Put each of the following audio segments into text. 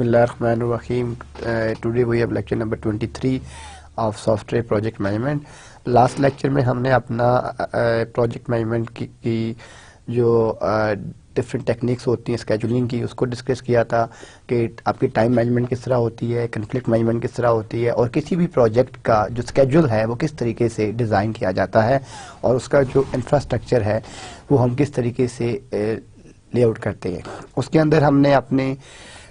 Bismillahirrahmanirrahim. Today we have lecture number 23 of software project management. Last lecture में हमने अपना project management की जो डिफरेंट टेक्निक्स होती हैं स्केजुलिंग की उसको डिस्कस किया था कि आपकी टाइम मैनेजमेंट किस तरह होती है, कन्फ्लिक्ट मैनेजमेंट किस तरह होती है और किसी भी प्रोजेक्ट का जो स्केजुल है वो किस तरीके से डिज़ाइन किया जाता है और उसका जो इंफ्रास्ट्रक्चर है वो हम किस तरीके से लेआउट करते हैं। उसके अंदर हमने अपने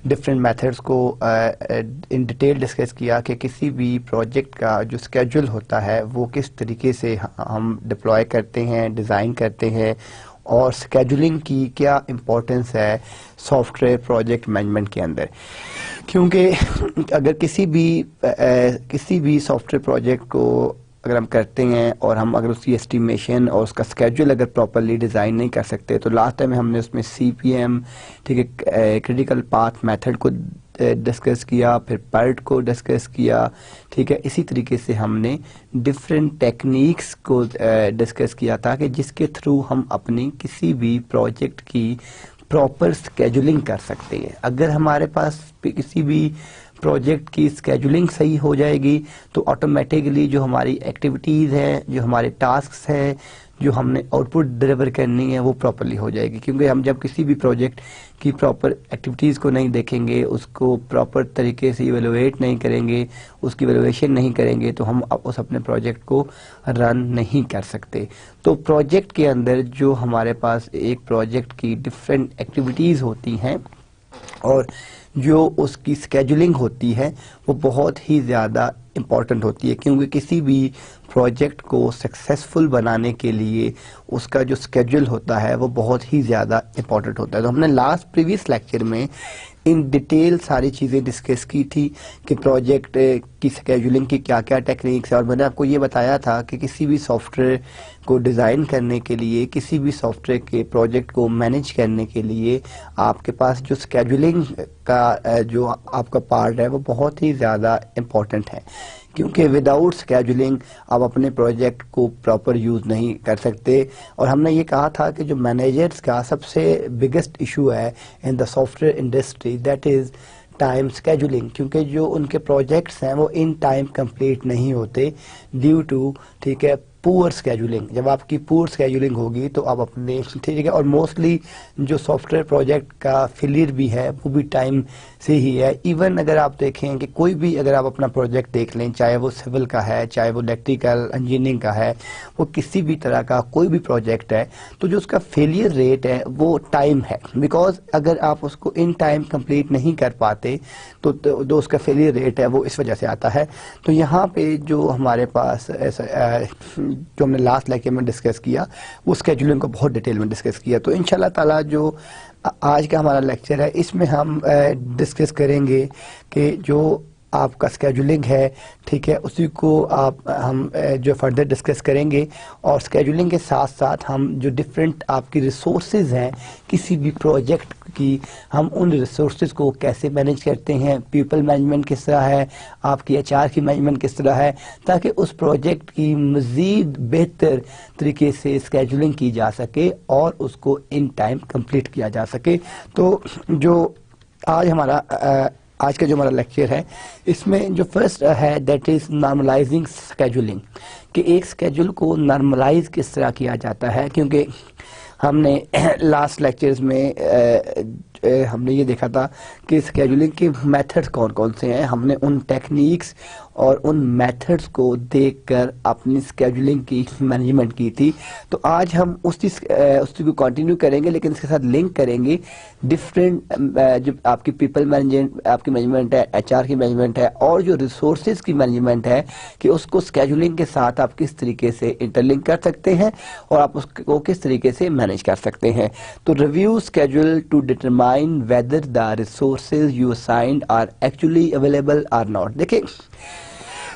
डिफरेंट मेथड्स को इन डिटेल डिस्कस किया कि किसी भी प्रोजेक्ट का जो स्केजुल होता है वो किस तरीके से हम डिप्लॉय करते हैं, डिज़ाइन करते हैं और स्केजुलिंग की क्या इम्पोर्टेंस है सॉफ्टवेयर प्रोजेक्ट मैनेजमेंट के अंदर। क्योंकि अगर किसी भी सॉफ्टवेयर प्रोजेक्ट को अगर हम करते हैं और हम अगर उसकी एस्टिमेशन और उसका स्केड्यूल अगर प्रॉपरली डिज़ाइन नहीं कर सकते तो लास्ट टाइम हमने उसमें CPM, ठीक है, क्रिटिकल पाथ मेथड को डिस्कस किया, फिर PERT को डिस्कस किया, ठीक है। इसी तरीके से हमने डिफरेंट टेक्निक्स को डिस्कस किया था कि जिसके थ्रू हम अपनी किसी भी प्रोजेक्ट की प्रॉपर स्केजुलिंग कर सकते हैं। अगर हमारे पास किसी भी प्रोजेक्ट की स्केजुलिंग सही हो जाएगी तो ऑटोमेटिकली जो हमारी एक्टिविटीज़ हैं, जो हमारे टास्क्स हैं, जो हमने आउटपुट डिलीवर करनी है वो प्रॉपरली हो जाएगी। क्योंकि हम जब किसी भी प्रोजेक्ट की प्रॉपर एक्टिविटीज़ को नहीं देखेंगे, उसको प्रॉपर तरीके से इवेलुएट नहीं करेंगे, उसकी इवेलुएशन नहीं करेंगे तो हम उस अपने प्रोजेक्ट को रन नहीं कर सकते। तो प्रोजेक्ट के अंदर जो हमारे पास एक प्रोजेक्ट की डिफरेंट एक्टिविटीज़ होती हैं और जो उसकी स्केजुलिंग होती है वो बहुत ही ज़्यादा इम्पॉर्टेंट होती है। क्योंकि किसी भी प्रोजेक्ट को सक्सेसफुल बनाने के लिए उसका जो स्केड्यूल होता है वो बहुत ही ज़्यादा इम्पॉर्टेंट होता है। तो हमने प्रीवियस लेक्चर में इन डिटेल सारी चीज़ें डिस्कस की थी कि प्रोजेक्ट की स्केजुलिंग की क्या क्या टेक्निक्स है और मैंने आपको ये बताया था कि किसी भी सॉफ्टवेयर को डिज़ाइन करने के लिए, किसी भी सॉफ्टवेयर के प्रोजेक्ट को मैनेज करने के लिए आपके पास जो स्केजुलिंग का जो आपका पार्ट है वो बहुत ही ज़्यादा इम्पॉर्टेंट है। क्योंकि विदाउट स्केजुलिंग आप अपने प्रोजेक्ट को प्रॉपर यूज़ नहीं कर सकते। और हमने ये कहा था कि जो मैनेजर्स का सबसे बिगेस्ट इशू है in the software industry that is time scheduling. क्योंकि जो उनके प्रोजेक्ट्स हैं वो इन टाइम कंप्लीट नहीं होते ड्यू टू, ठीक है, पुअर स्केजुलिंग। जब आपकी पुअर स्केजुलिंग होगी तो आप अपने, ठीक है, और मोस्टली जो सॉफ्टवेयर प्रोजेक्ट का फेलियर भी है वो भी टाइम से ही है। इवन अगर आप देखें कि कोई भी अगर आप अपना प्रोजेक्ट देख लें, चाहे वो सिविल का है, चाहे वो इलेक्ट्रिकल इंजीनियरिंग का है, वो किसी भी तरह का कोई भी प्रोजेक्ट है तो जो उसका फेलियर रेट है वो टाइम है। बिकॉज अगर आप उसको इन टाइम कंप्लीट नहीं कर पाते तो जो उसका फेलियर रेट है वो इस वजह से आता है। तो यहाँ पे जो हमारे पास जो हमने लास्ट लेक्चर में डिस्कस किया वो स्केजुलिंग को बहुत डिटेल में डिस्कस किया। तो इंशाल्लाह ताला जो आज का हमारा लेक्चर है इसमें हम डिस्कस करेंगे कि जो आपका स्केजुलिंग है, ठीक है, उसी को हम जो फर्दर डिस्कस करेंगे। और स्केजुलिंग के साथ साथ हम जो डिफरेंट आपकी रिसोर्सेज हैं किसी भी प्रोजेक्ट की, हम उन रिसोर्सेज को कैसे मैनेज करते हैं, पीपल मैनेजमेंट किस तरह है, आपकी HR की मैनेजमेंट किस तरह है, ताकि उस प्रोजेक्ट की मज़ीद बेहतर तरीके से स्केजुलिंग की जा सके और उसको इन टाइम कंप्लीट किया जा सके। तो जो आज का जो हमारा लेक्चर है इसमें जो फर्स्ट है दैट इज़ नॉर्मलाइजिंग स्केजुलिंग, कि एक स्केजुल को नॉर्मलाइज किस तरह किया जाता है। क्योंकि हमने लास्ट लेक्चर्स में हमने ये देखा था कि स्केजुलिंग के मेथड्स कौन कौन से हैं। हमने उन टेक्निक्स और उन मेथड्स को देखकर अपनी स्केजुलिंग की मैनेजमेंट की थी। तो आज हम उसी को कंटिन्यू करेंगे, लेकिन इसके साथ लिंक करेंगे डिफरेंट जो आपकी पीपल मैनेजमेंट, आपकी मैनेजमेंट है, HR की मैनेजमेंट है और जो रिसोर्सेज की मैनेजमेंट है कि उसको स्केजुलिंग के साथ आप किस तरीके से इंटरलिंक कर सकते हैं और आप उसको किस तरीके से मैनेज कर सकते हैं। तो review schedule to determine whether the resources you assigned are actually available or not। देखिए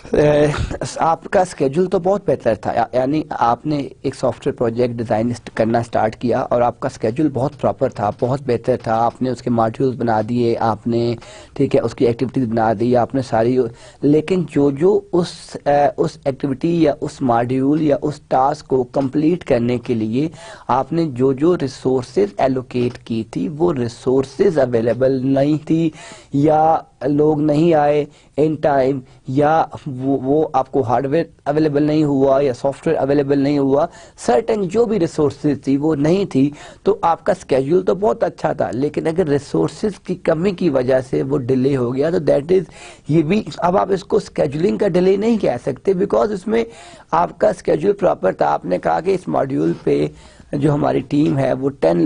आपका स्केड्यूल तो बहुत बेहतर था, यानी आपने एक सॉफ्टवेयर प्रोजेक्ट डिज़ाइन करना स्टार्ट किया और आपका स्केड्यूल बहुत प्रॉपर था, बहुत बेहतर था। आपने उसके मॉड्यूल्स बना दिए, आपने ठीक है उसकी एक्टिविटीज बना दी आपने सारी, लेकिन जो उस एक्टिविटी या उस मॉड्यूल या उस टास्क को कंप्लीट करने के लिए आपने जो रिसोर्सेज एलोकेट की थी वो रिसोर्सेज अवेलेबल नहीं थी, या लोग नहीं आए इन टाइम, या वो आपको हार्डवेयर अवेलेबल नहीं हुआ या सॉफ्टवेयर अवेलेबल नहीं हुआ, सर्टेन जो भी रिसोर्सेज थी वो नहीं थी, तो आपका स्केड्यूल तो बहुत अच्छा था, लेकिन अगर रिसोर्सेज की कमी की वजह से वो डिले हो गया तो दैट इज, ये भी अब आप इसको स्केड्यूलिंग का डिले नहीं कह सकते, बिकॉज उसमें आपका स्केड्यूल प्रॉपर था। आपने कहा कि इस मॉड्यूल पे जो हमारी टीम है वो 10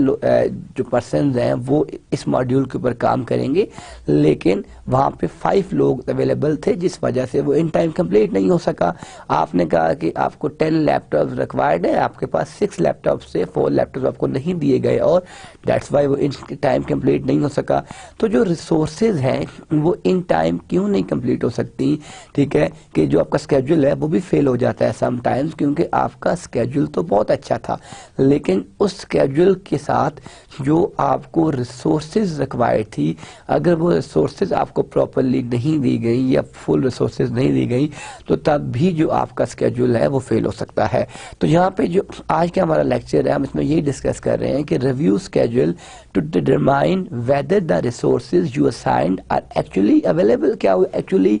जो पर्सन हैं वो इस मॉड्यूल के ऊपर काम करेंगे, लेकिन वहाँ पे 5 लोग अवेलेबल थे जिस वजह से वो इन टाइम कंप्लीट नहीं हो सका। आपने कहा कि आपको 10 लैपटॉप रिक्वायर्ड है, आपके पास 6 लैपटॉप से 4 लैपटॉप आपको नहीं दिए गए और दैट्स वाई वो इन टाइम कंप्लीट नहीं हो सका। तो जो रिसोर्सेज हैं वो इन टाइम क्यों नहीं कंप्लीट हो सकती, ठीक है, कि जो आपका स्केड्यूल है वो भी फेल हो जाता है समटाइम्स, क्योंकि आपका स्केड्यूल तो बहुत अच्छा था, लेकिन उस स्केड्यूल के साथ जो आपको रिसोर्सेज रिक्वायर्ड थी, अगर वो रिसोर्सेज आपको प्रॉपरली नहीं दी गई या फुल रिसोर्सेज नहीं दी गई, तो तब भी जो आपका स्केड्यूल है वो फेल हो सकता है। तो यहाँ पे जो आज का हमारा लेक्चर है हम इसमें यही डिस्कस कर रहे हैं कि review schedule to determine whether the resources you assigned are actually available, क्या वो एक्चुअली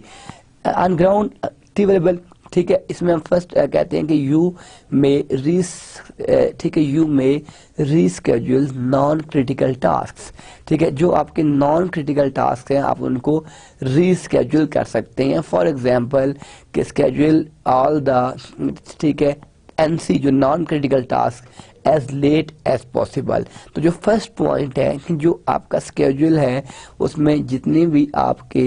ऑन ग्राउंड अवेलेबल, ठीक है। इसमें हम फर्स्ट कहते हैं कि यू में ठीक है, यू में रीस्केड्यूल नॉन क्रिटिकल टास्क, ठीक है, जो आपके नॉन क्रिटिकल टास्क हैं आप उनको रीस्केड्यूल कर सकते हैं। फॉर एग्जांपल कि स्केड्यूल ऑल द, ठीक है, एनसी जो non critical task as late as possible. तो जो फर्स्ट पॉइंट है कि जो आपका स्केड्यूल है उसमें जितने भी आपके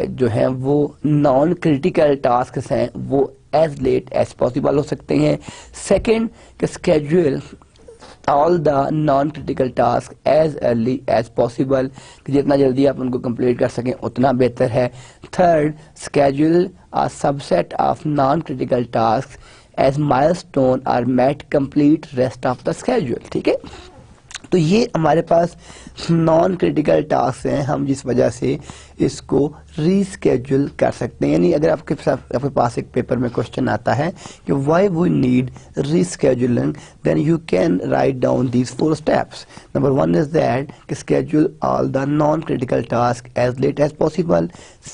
जो हैं वो नॉन क्रिटिकल टास्क हैं वो एज लेट एज पॉसिबल हो सकते हैं। सेकंड कि schedule all the non critical task as early as possible, कि जितना जल्दी आप उनको कंप्लीट कर सकें उतना बेहतर है। Third, schedule a subset of non critical task as milestone are met complete rest of the schedule, ठीक है। तो ये हमारे पास नॉन क्रिटिकल टास्क हैं, हम जिस वजह से इसको रीस्केड्यूल कर सकते हैं। यानी अगर आपके पास एक पेपर में क्वेश्चन आता है कि why we need rescheduling, then you can write down these 4 steps. Number 1 is that schedule all the non critical task as late as possible.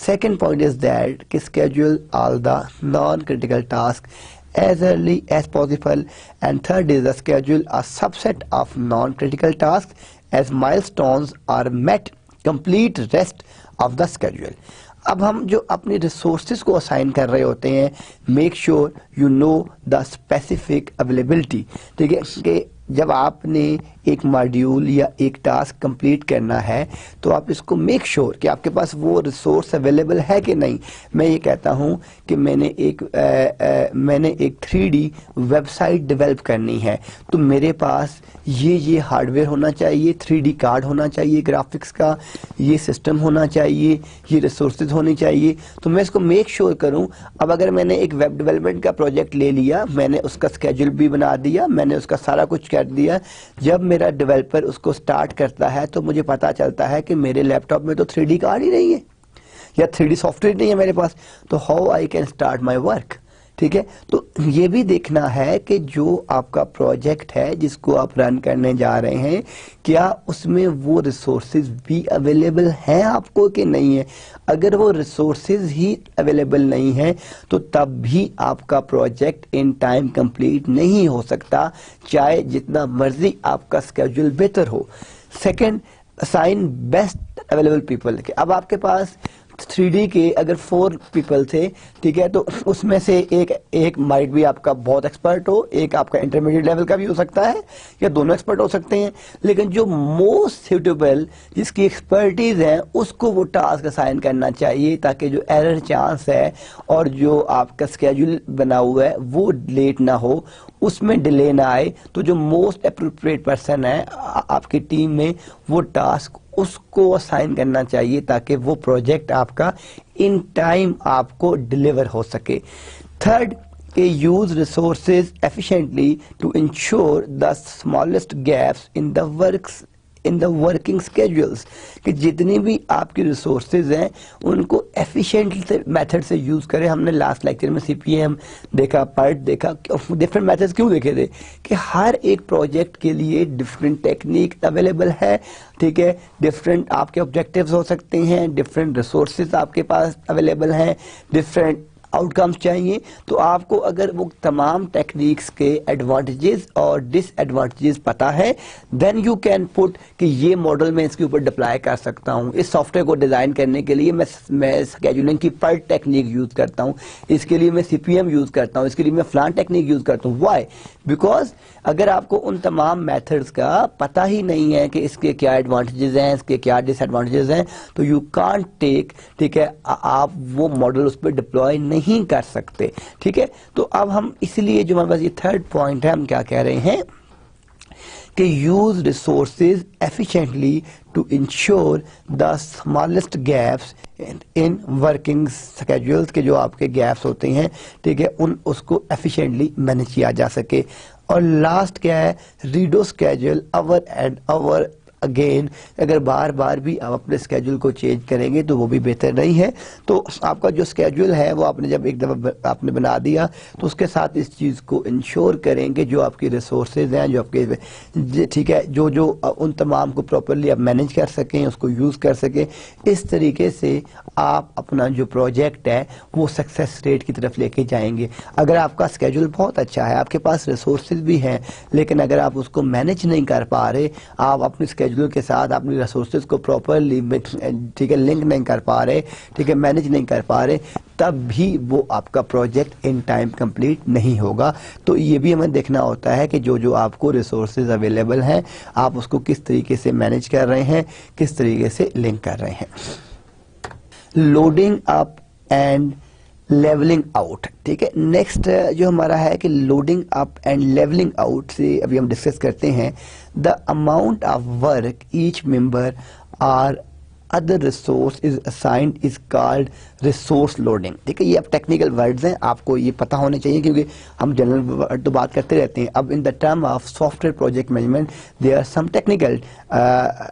Second point is that कि schedule all the non critical task as early as possible, and third is the schedule a subset of non-critical tasks as milestones are met complete rest of the schedule। अब हम जो अपने resources को assign कर रहे होते हैं, make sure you know the specific availability, ठीक है, कि जब आपने एक मॉड्यूल या एक टास्क कंप्लीट करना है तो आप इसको मेक श्योर कि आपके पास वो रिसोर्स अवेलेबल है कि नहीं। मैं ये कहता हूँ कि मैंने एक 3D वेबसाइट डेवलप करनी है, तो मेरे पास ये हार्डवेयर होना चाहिए, 3D कार्ड होना चाहिए ग्राफिक्स का, ये सिस्टम होना चाहिए, ये रिसोर्सेज होनी चाहिए, तो मैं इसको मेक श्योर करूँ। अब अगर मैंने एक वेब डेवलपमेंट का प्रोजेक्ट ले लिया, मैंने उसका स्केड्यूल भी बना दिया, मैंने उसका सारा कुछ कर दिया, जब मेरा डेवलपर उसको स्टार्ट करता है तो मुझे पता चलता है कि मेरे लैपटॉप में तो 3D कार्ड ही नहीं है या 3D सॉफ्टवेयर नहीं है मेरे पास, तो how I can start my work, ठीक है। तो ये भी देखना है कि जो आपका प्रोजेक्ट है जिसको आप रन करने जा रहे हैं, क्या उसमें वो रिसोर्सेज भी अवेलेबल हैं आपको कि नहीं है। अगर वो रिसोर्सेज ही अवेलेबल नहीं है तो तब भी आपका प्रोजेक्ट इन टाइम कंप्लीट नहीं हो सकता, चाहे जितना मर्जी आपका स्केड्यूल बेहतर हो। Second, assign best available people. अब आपके पास 3D के अगर 4 पीपल थे, ठीक है, तो उसमें से एक माइट भी आपका बहुत एक्सपर्ट हो, एक आपका इंटरमीडिएट लेवल का भी हो सकता है, या दोनों एक्सपर्ट हो सकते हैं, लेकिन जो मोस्ट सुटेबल जिसकी एक्सपर्टीज है उसको वो टास्क असाइन करना चाहिए, ताकि जो एरर चांस है और जो आपका स्केड्यूल बना हुआ है वो लेट ना हो, उसमें डिले ना आए, तो जो मोस्ट अप्रोप्रिएट पर्सन है आपकी टीम में, वो टास्क उसको असाइन करना चाहिए ताकि वो प्रोजेक्ट आपका इन टाइम आपको डिलीवर हो सके। Third, use resources efficiently to ensure the smallest gaps in the working schedules, कि जितनी भी आपकी रिसोर्सेज हैं उनको एफिशिएंट मेथड से यूज करें। हमने लास्ट लेक्चर में सीपीएम देखा, पर्ट देखा, डिफरेंट मेथड्स क्यों देखे थे कि हर एक प्रोजेक्ट के लिए डिफरेंट टेक्निक अवेलेबल है, ठीक है, डिफरेंट आपके ऑब्जेक्टिव्स हो सकते हैं, डिफरेंट रिसोर्सेज आपके पास अवेलेबल हैं, डिफरेंट आउटकम्स चाहिए। तो आपको अगर वो तमाम टेक्निक्स के एडवांटेजेस और डिसएडवांटेजेस पता है, देन यू कैन पुट कि ये मॉडल मैं इसके ऊपर डिप्लॉय कर सकता हूँ। इस सॉफ्टवेयर को डिज़ाइन करने के लिए मैं स्केड्यूलिंग की पर्ट टेक्निक यूज़ करता हूँ, इसके लिए मैं सीपीएम यूज़ करता हूँ, इसके लिए मैं फलान टेक्निक यूज़ करता हूँ। वाई? बिकॉज अगर आपको उन तमाम मेथड्स का पता ही नहीं है कि इसके क्या एडवांटेजेस हैं, इसके क्या डिसएडवांटेजेस हैं, तो यू कांट टेक, ठीक है, आप वो मॉडल उस पर डिप्लॉय नहीं कर सकते, ठीक है। तो अब हम इसलिए जो हमारे पास ये थर्ड पॉइंट है, हम क्या कह रहे हैं कि use resources efficiently to ensure the smallest gaps in working schedules, के जो आपके गैप्स होते हैं, ठीक है, उसको एफिशिएंटली मैनेज किया जा सके। और लास्ट क्या है, redo schedule over and over again. अगर बार बार भी आप अपने स्केड्यूल को चेंज करेंगे तो वो भी बेहतर नहीं है। तो आपका जो स्केड्यूल है वो आपने जब एक दफ़ा आपने बना दिया तो उसके साथ इस चीज़ को इंश्योर करेंगे जो आपकी रिसोर्सेज हैं, जो आपके, ठीक है, जो उन तमाम को प्रॉपरली आप मैनेज कर सकें, उसको यूज़ कर सकें। इस तरीके से आप अपना जो प्रोजेक्ट है वो सक्सेस रेट की तरफ लेके जाएंगे। अगर आपका स्केड्यूल बहुत अच्छा है, आपके पास रिसोर्सेज भी हैं, लेकिन अगर आप उसको मैनेज नहीं कर पा रहे, आप अपने स्केड्यूल के साथ अपनी रिसोर्सेज को प्रॉपरली, ठीक है, लिंक नहीं कर पा रहे, ठीक है, मैनेज नहीं कर पा रहे, तब भी वो आपका प्रोजेक्ट इन टाइम कंप्लीट नहीं होगा। तो ये भी हमें देखना होता है कि जो आपको रिसोर्सेज अवेलेबल हैं आप उसको किस तरीके से मैनेज कर रहे हैं, किस तरीके से लिंक कर रहे हैं। Loading up and leveling out, ठीक है। नेक्स्ट जो हमारा है कि loading up and leveling out से अभी हम डिस्कस करते हैं। The amount of work each member or other resource is assigned is called resource loading, ठीक है। ये अब टेक्निकल वर्ड्स हैं, आपको ये पता होने चाहिए क्योंकि हम जनरल वर्ड तो बात करते रहते हैं। अब in the term of software project management there are some technical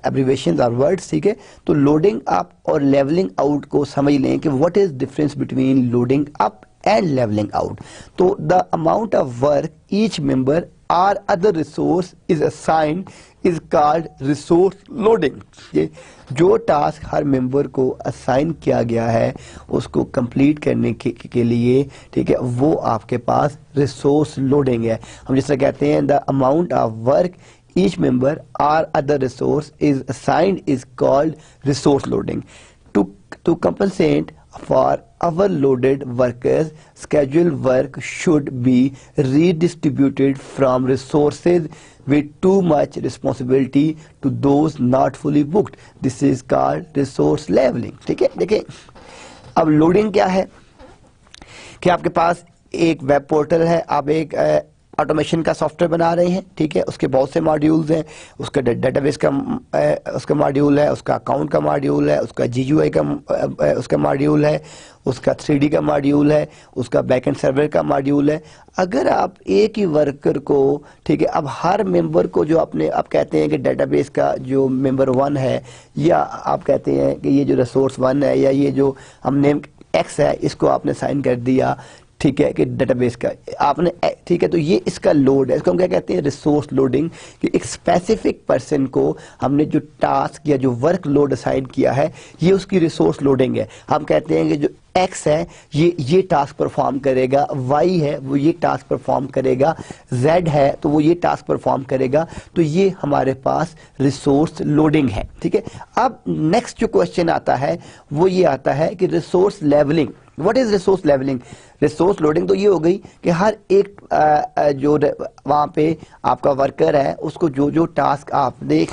abbreviations और वर्ड्स, ठीक है। तो लोडिंग अप और लेवलिंग आउट को समझ लें कि what is difference between loading up and leveling out. तो the amount of work each member or other resource is assigned is called resource loading। ये जो टास्क हर मेंबर को असाइन किया गया है उसको कंप्लीट करने के लिए, ठीक है, वो आपके पास रिसोर्स लोडिंग है। हम जिस तरह कहते हैं the amount of work each member or other resource is assigned is called resource loading। To compensate for overloaded workers, scheduled work should be redistributed from resources with too much responsibility to those not fully booked। This is called resource leveling, ठीक है। देखिए अब loading क्या है कि आपके पास एक web portal है, आप एक ऑटोमेशन का सॉफ्टवेयर बना रहे हैं, ठीक है, उसके बहुत से मॉड्यूल्स हैं, उसका डेटाबेस का उसका मॉड्यूल है, उसका अकाउंट का मॉड्यूल है, उसका जीयूआई का उसका मॉड्यूल है, उसका 3D का मॉड्यूल है, उसका बैकएंड सर्वर का मॉड्यूल है। अगर आप एक ही वर्कर को, ठीक है, अब हर मेंबर को जो आप कहते हैं कि डेटाबेस का जो मेंबर 1 है, या आप कहते हैं कि ये जो रिसोर्स 1 है, या ये जो हम नेम X है, इसको आपने साइन कर दिया, ठीक है, कि डेटाबेस का आपने, ठीक है, तो ये इसका लोड है, इसको हम क्या कहते हैं, रिसोर्स लोडिंग। कि एक स्पेसिफिक पर्सन को हमने जो टास्क या जो वर्क लोड असाइन किया है ये उसकी रिसोर्स लोडिंग है। हम कहते हैं कि जो X है ये टास्क परफॉर्म करेगा, Y है वो ये टास्क परफॉर्म करेगा, Z है तो वो ये टास्क परफॉर्म करेगा। तो ये हमारे पास रिसोर्स लोडिंग है, ठीक है। अब नेक्स्ट जो क्वेश्चन आता है वो ये आता है कि resource leveling. What is resource leveling? Resource loading तो ये हो गई कि हर एक जो वहाँ पे आपका वर्कर है उसको जो टास्क आपने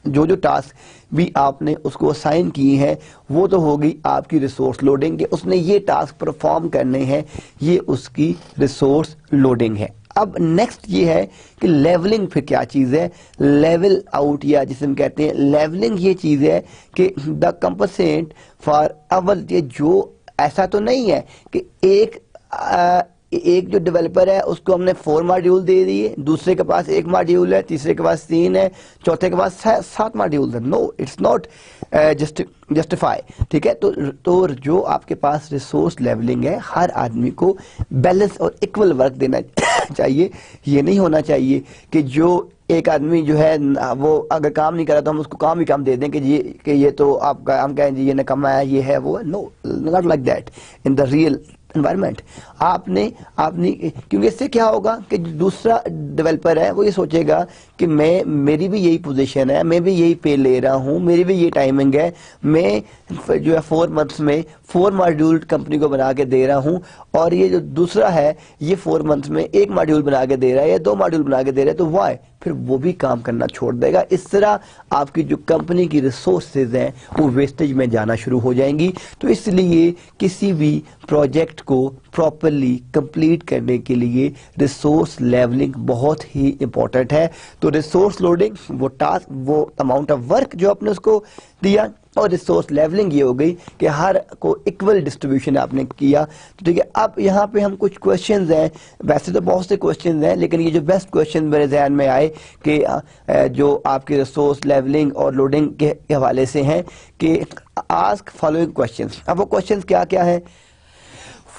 जो टास्क भी आपने उसको असाइन किए हैं वो तो हो गई आपकी रिसोर्स लोडिंग के, उसने ये टास्क परफॉर्म करने हैं, ये उसकी रिसोर्स लोडिंग है। अब नेक्स्ट ये है कि लेवलिंग फिर क्या चीज़ है। लेवल आउट या जिसे हम कहते हैं लेवलिंग, ये चीज़ है कि द कंपनसेट फॉर अवर, ये जो ऐसा तो नहीं है कि एक जो डेवलपर है उसको हमने 4 मॉड्यूल दे दिए, दूसरे के पास 1 मॉड्यूल है, तीसरे के पास 3 है, चौथे के पास 7 मॉड्यूल है। नो, इट्स नॉट जस्टिफाई, ठीक है। तो जो आपके पास रिसोर्स लेवलिंग है, हर आदमी को बैलेंस और इक्वल वर्क देना चाहिए। ये नहीं होना चाहिए कि जो एक आदमी जो है वो अगर काम नहीं करा तो हम उसको काम ही काम दे दें कि ये तो आपका, हम कहें जी ये निकम्मा है, ये है वो है। No, not like that in the real environment. आपने क्योंकि इससे क्या होगा कि दूसरा डेवलपर है वो ये सोचेगा कि मेरी भी यही पोजीशन है, मैं भी यही पे ले रहा हूँ, मेरी भी ये टाइमिंग है, मैं जो है 4 मंथ्स में 4 मॉड्यूल कंपनी को बना के दे रहा हूँ, और ये जो दूसरा है ये 4 मंथ्स में 1 मॉड्यूल बना के दे रहा है या 2 मॉड्यूल बना के दे रहा है, तो वाई, फिर वो भी काम करना छोड़ देगा। इस तरह आपकी जो कंपनी की रिसोर्सेज हैं वो वेस्टेज में जाना शुरू हो जाएंगी। तो इसलिए किसी भी प्रोजेक्ट को प्रॉपरली कंप्लीट करने के लिए रिसोर्स लेवलिंग बहुत ही इंपॉर्टेंट है। तो रिसोर्स लोडिंग वो टास्क, वो अमाउंट ऑफ वर्क जो आपने उसको दिया, और रिसोर्स लेवलिंग ये हो गई कि हर को इक्वल डिस्ट्रीब्यूशन आपने किया। तो ठीक है, अब यहाँ पे हम कुछ क्वेश्चंस हैं, वैसे तो बहुत से क्वेश्चंस हैं, लेकिन ये जो बेस्ट क्वेश्चन मेरे ध्यान में आए कि जो आपकी रिसोर्स लेवलिंग और लोडिंग के हवाले से हैं कि आस्क फॉलोइंग क्वेश्चंस। अब वो क्वेश्चंस क्या क्या हैं?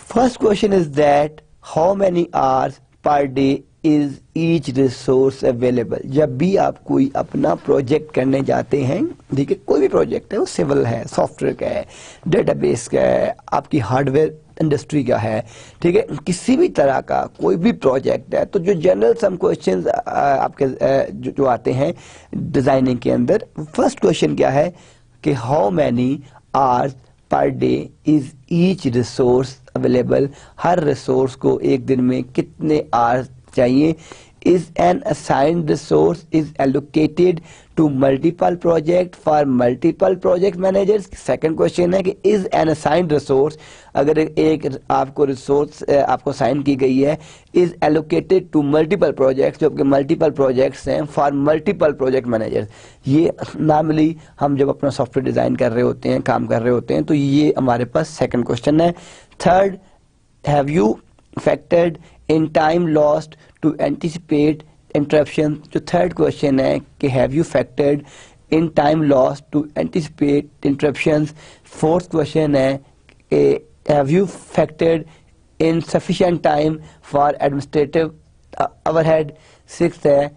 First question is that how many hours per day is each resource available. जब भी आप कोई अपना प्रोजेक्ट करने जाते हैं, ठीक है, कोई भी प्रोजेक्ट है, वो सिविल है, सॉफ्टवेयर का है, डेटाबेस का है, आपकी हार्डवेयर इंडस्ट्री का है, ठीक है, किसी भी तरह का कोई भी प्रोजेक्ट है, तो जो जनरल सम क्वेश्चंस आपके जो आते हैं डिजाइनिंग के अंदर, फर्स्ट क्वेश्चन क्या है कि how many hours per day is each resource available. Her resource को एक दिन में कितने आवर्स चाहिए। Is an assigned resource is allocated to multiple project for multiple project managers। Second question है कि is an assigned resource, अगर एक आपको रिसोर्स आपको असाइन की गई है, is allocated to multiple projects, जो आपके मल्टीपल प्रोजेक्ट्स हैं, for multiple project managers। ये नॉर्मली हम जब अपना सॉफ्टवेयर डिजाइन कर रहे होते हैं, काम कर रहे होते हैं, तो ये हमारे पास सेकंड क्वेश्चन है। Third, have you factored in time lost to anticipate interruption। जो थर्ड क्वेश्चन है कि have you factored in time lost to anticipate interruptions। Fourth question है कि have you factored in sufficient time for administrative overhead। Sixth है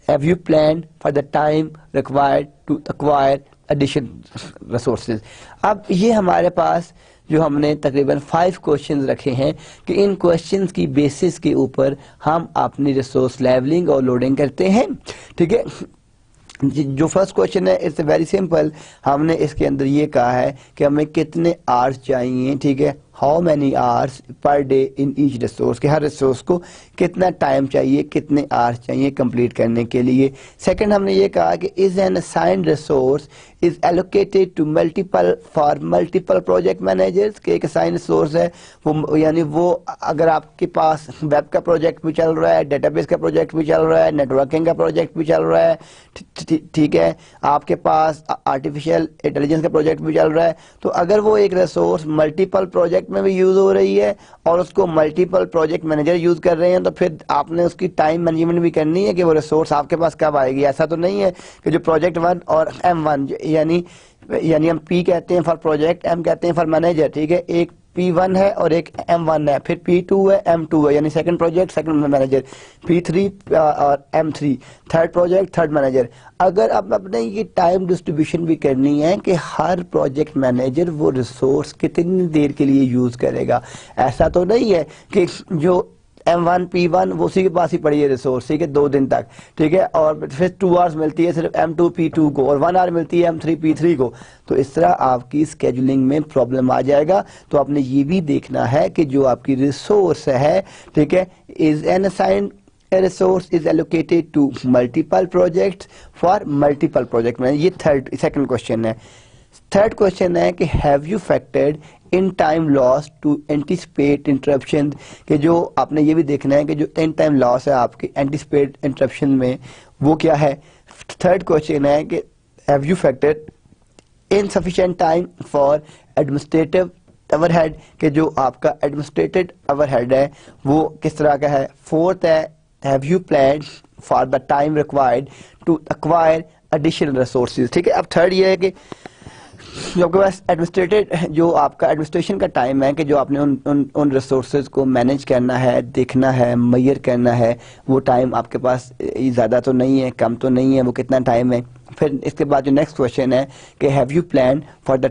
have you planned for the time required to acquire additional resources। अब ये हमारे पास जो हमने तकरीबन 5 questions रखे हैं कि इन क्वेश्चंस की बेसिस के ऊपर हम अपनी रिसोर्स लेवलिंग और लोडिंग करते हैं, ठीक है। जो फर्स्ट क्वेश्चन है इट्स वेरी सिंपल। हमने इसके अंदर ये कहा है कि हमें कितने आवर्स चाहिए, ठीक है, how many hours per day in each resource, के हर रिसोर्स को कितना टाइम चाहिए, कितने आवर्स चाहिए कंप्लीट करने के लिए। सेकंड हमने ये कहा कि is an assigned resource is allocated to multiple for multiple project managers, के एक असाइंड रिसोर्स है वो, यानी वो अगर आपके पास वेब का प्रोजेक्ट भी चल रहा है, डेटाबेस का प्रोजेक्ट भी चल रहा है, नेटवर्किंग का प्रोजेक्ट भी चल रहा है, ठीक है, आपके पास आर्टिफिशियल इंटेलिजेंस का प्रोजेक्ट भी चल रहा है, तो अगर वो एक रिसोर्स मल्टीपल प्रोजेक्ट में भी यूज हो रही है और उसको मल्टीपल प्रोजेक्ट मैनेजर यूज कर रहे हैं, तो फिर आपने उसकी टाइम मैनेजमेंट भी करनी है कि वो रिसोर्स आपके पास कब आएगी। ऐसा तो नहीं है कि जो प्रोजेक्ट 1 और M1 यानी हम P कहते हैं फॉर प्रोजेक्ट, M कहते हैं फॉर मैनेजर, ठीक है, एक P1 है और एक M1 है, फिर P2 है, M2 है, यानी second project second manager, P3 और M3 third project third manager. अगर अब अपने ये टाइम डिस्ट्रीब्यूशन भी करनी है कि हर प्रोजेक्ट मैनेजर वो रिसोर्स कितनी देर के लिए यूज करेगा, ऐसा तो नहीं है कि जो M1 P1 वो उसी के पास ही पड़ी है रिसोर्स, ठीक है, 2 दिन तक, ठीक है, और फिर 2 आवर्स मिलती है सिर्फ M2 P2 को और 1 आवर मिलती है M3 P3 को, तो इस तरह आपकी स्केजुलिंग में प्रॉब्लम आ जाएगा। तो आपने ये भी देखना है कि जो आपकी रिसोर्स है, ठीक है, is an assigned resource is allocated to multiple projects for multiple project में, ये सेकंड क्वेश्चन है। थर्ड क्वेश्चन है कि have you factored in time loss to anticipate interruption, कि जो आपने ये भी देखना है कि जो इन टाइम लॉस है आपके एंटिसिपेट इंटरप्शन में वो क्या है। थर्ड क्वेश्चन है कि have you factored insufficient time for administrative overhead, कि जो आपका एडमिनिस्ट्रेटिव ओवरहेड है वो किस तरह का है। फोर्थ है have you planned for the time required to acquire additional resources. ठीक है, अब थर्ड ये है कि जो आपके पास एडमिनिस्ट्रेटेड जो आपका एडमिनिस्ट्रेशन का टाइम है कि जो आपने उन रिसोर्सेज को मैनेज करना है, देखना है, मेजर करना है, वो टाइम आपके पास ज़्यादा तो नहीं है, कम तो नहीं है, वो कितना टाइम है। फिर इसके बाद जो नेक्स्ट क्वेश्चन है कि have you plan for the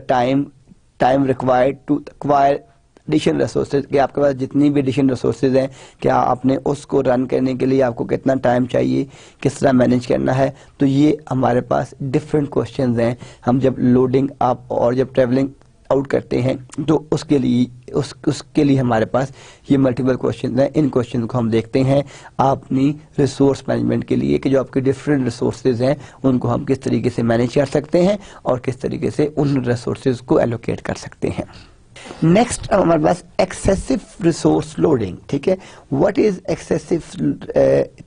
time required to acquire additional resources, कि आपके पास जितनी भी एडिशनल रिसोर्सेज हैं क्या आपने उसको रन करने के लिए आपको कितना टाइम चाहिए, किस तरह मैनेज करना है। तो ये हमारे पास डिफरेंट क्वेश्चंस हैं। हम जब लोडिंग अप और जब ट्रेवलिंग आउट करते हैं तो उसके लिए हमारे पास ये मल्टीपल क्वेश्चंस हैं। इन क्वेश्चन को हम देखते हैं अपनी रिसोर्स मैनेजमेंट के लिए कि जो आपके डिफरेंट रिसोर्सेज हैं उनको हम किस तरीके से मैनेज कर सकते हैं और किस तरीके से उन रिसोर्सेज को एलोकेट कर सकते हैं। नेक्स्ट हमारे पास एक्सेसिव रिसोर्स लोडिंग। ठीक है, व्हाट इज एक्सेसिव,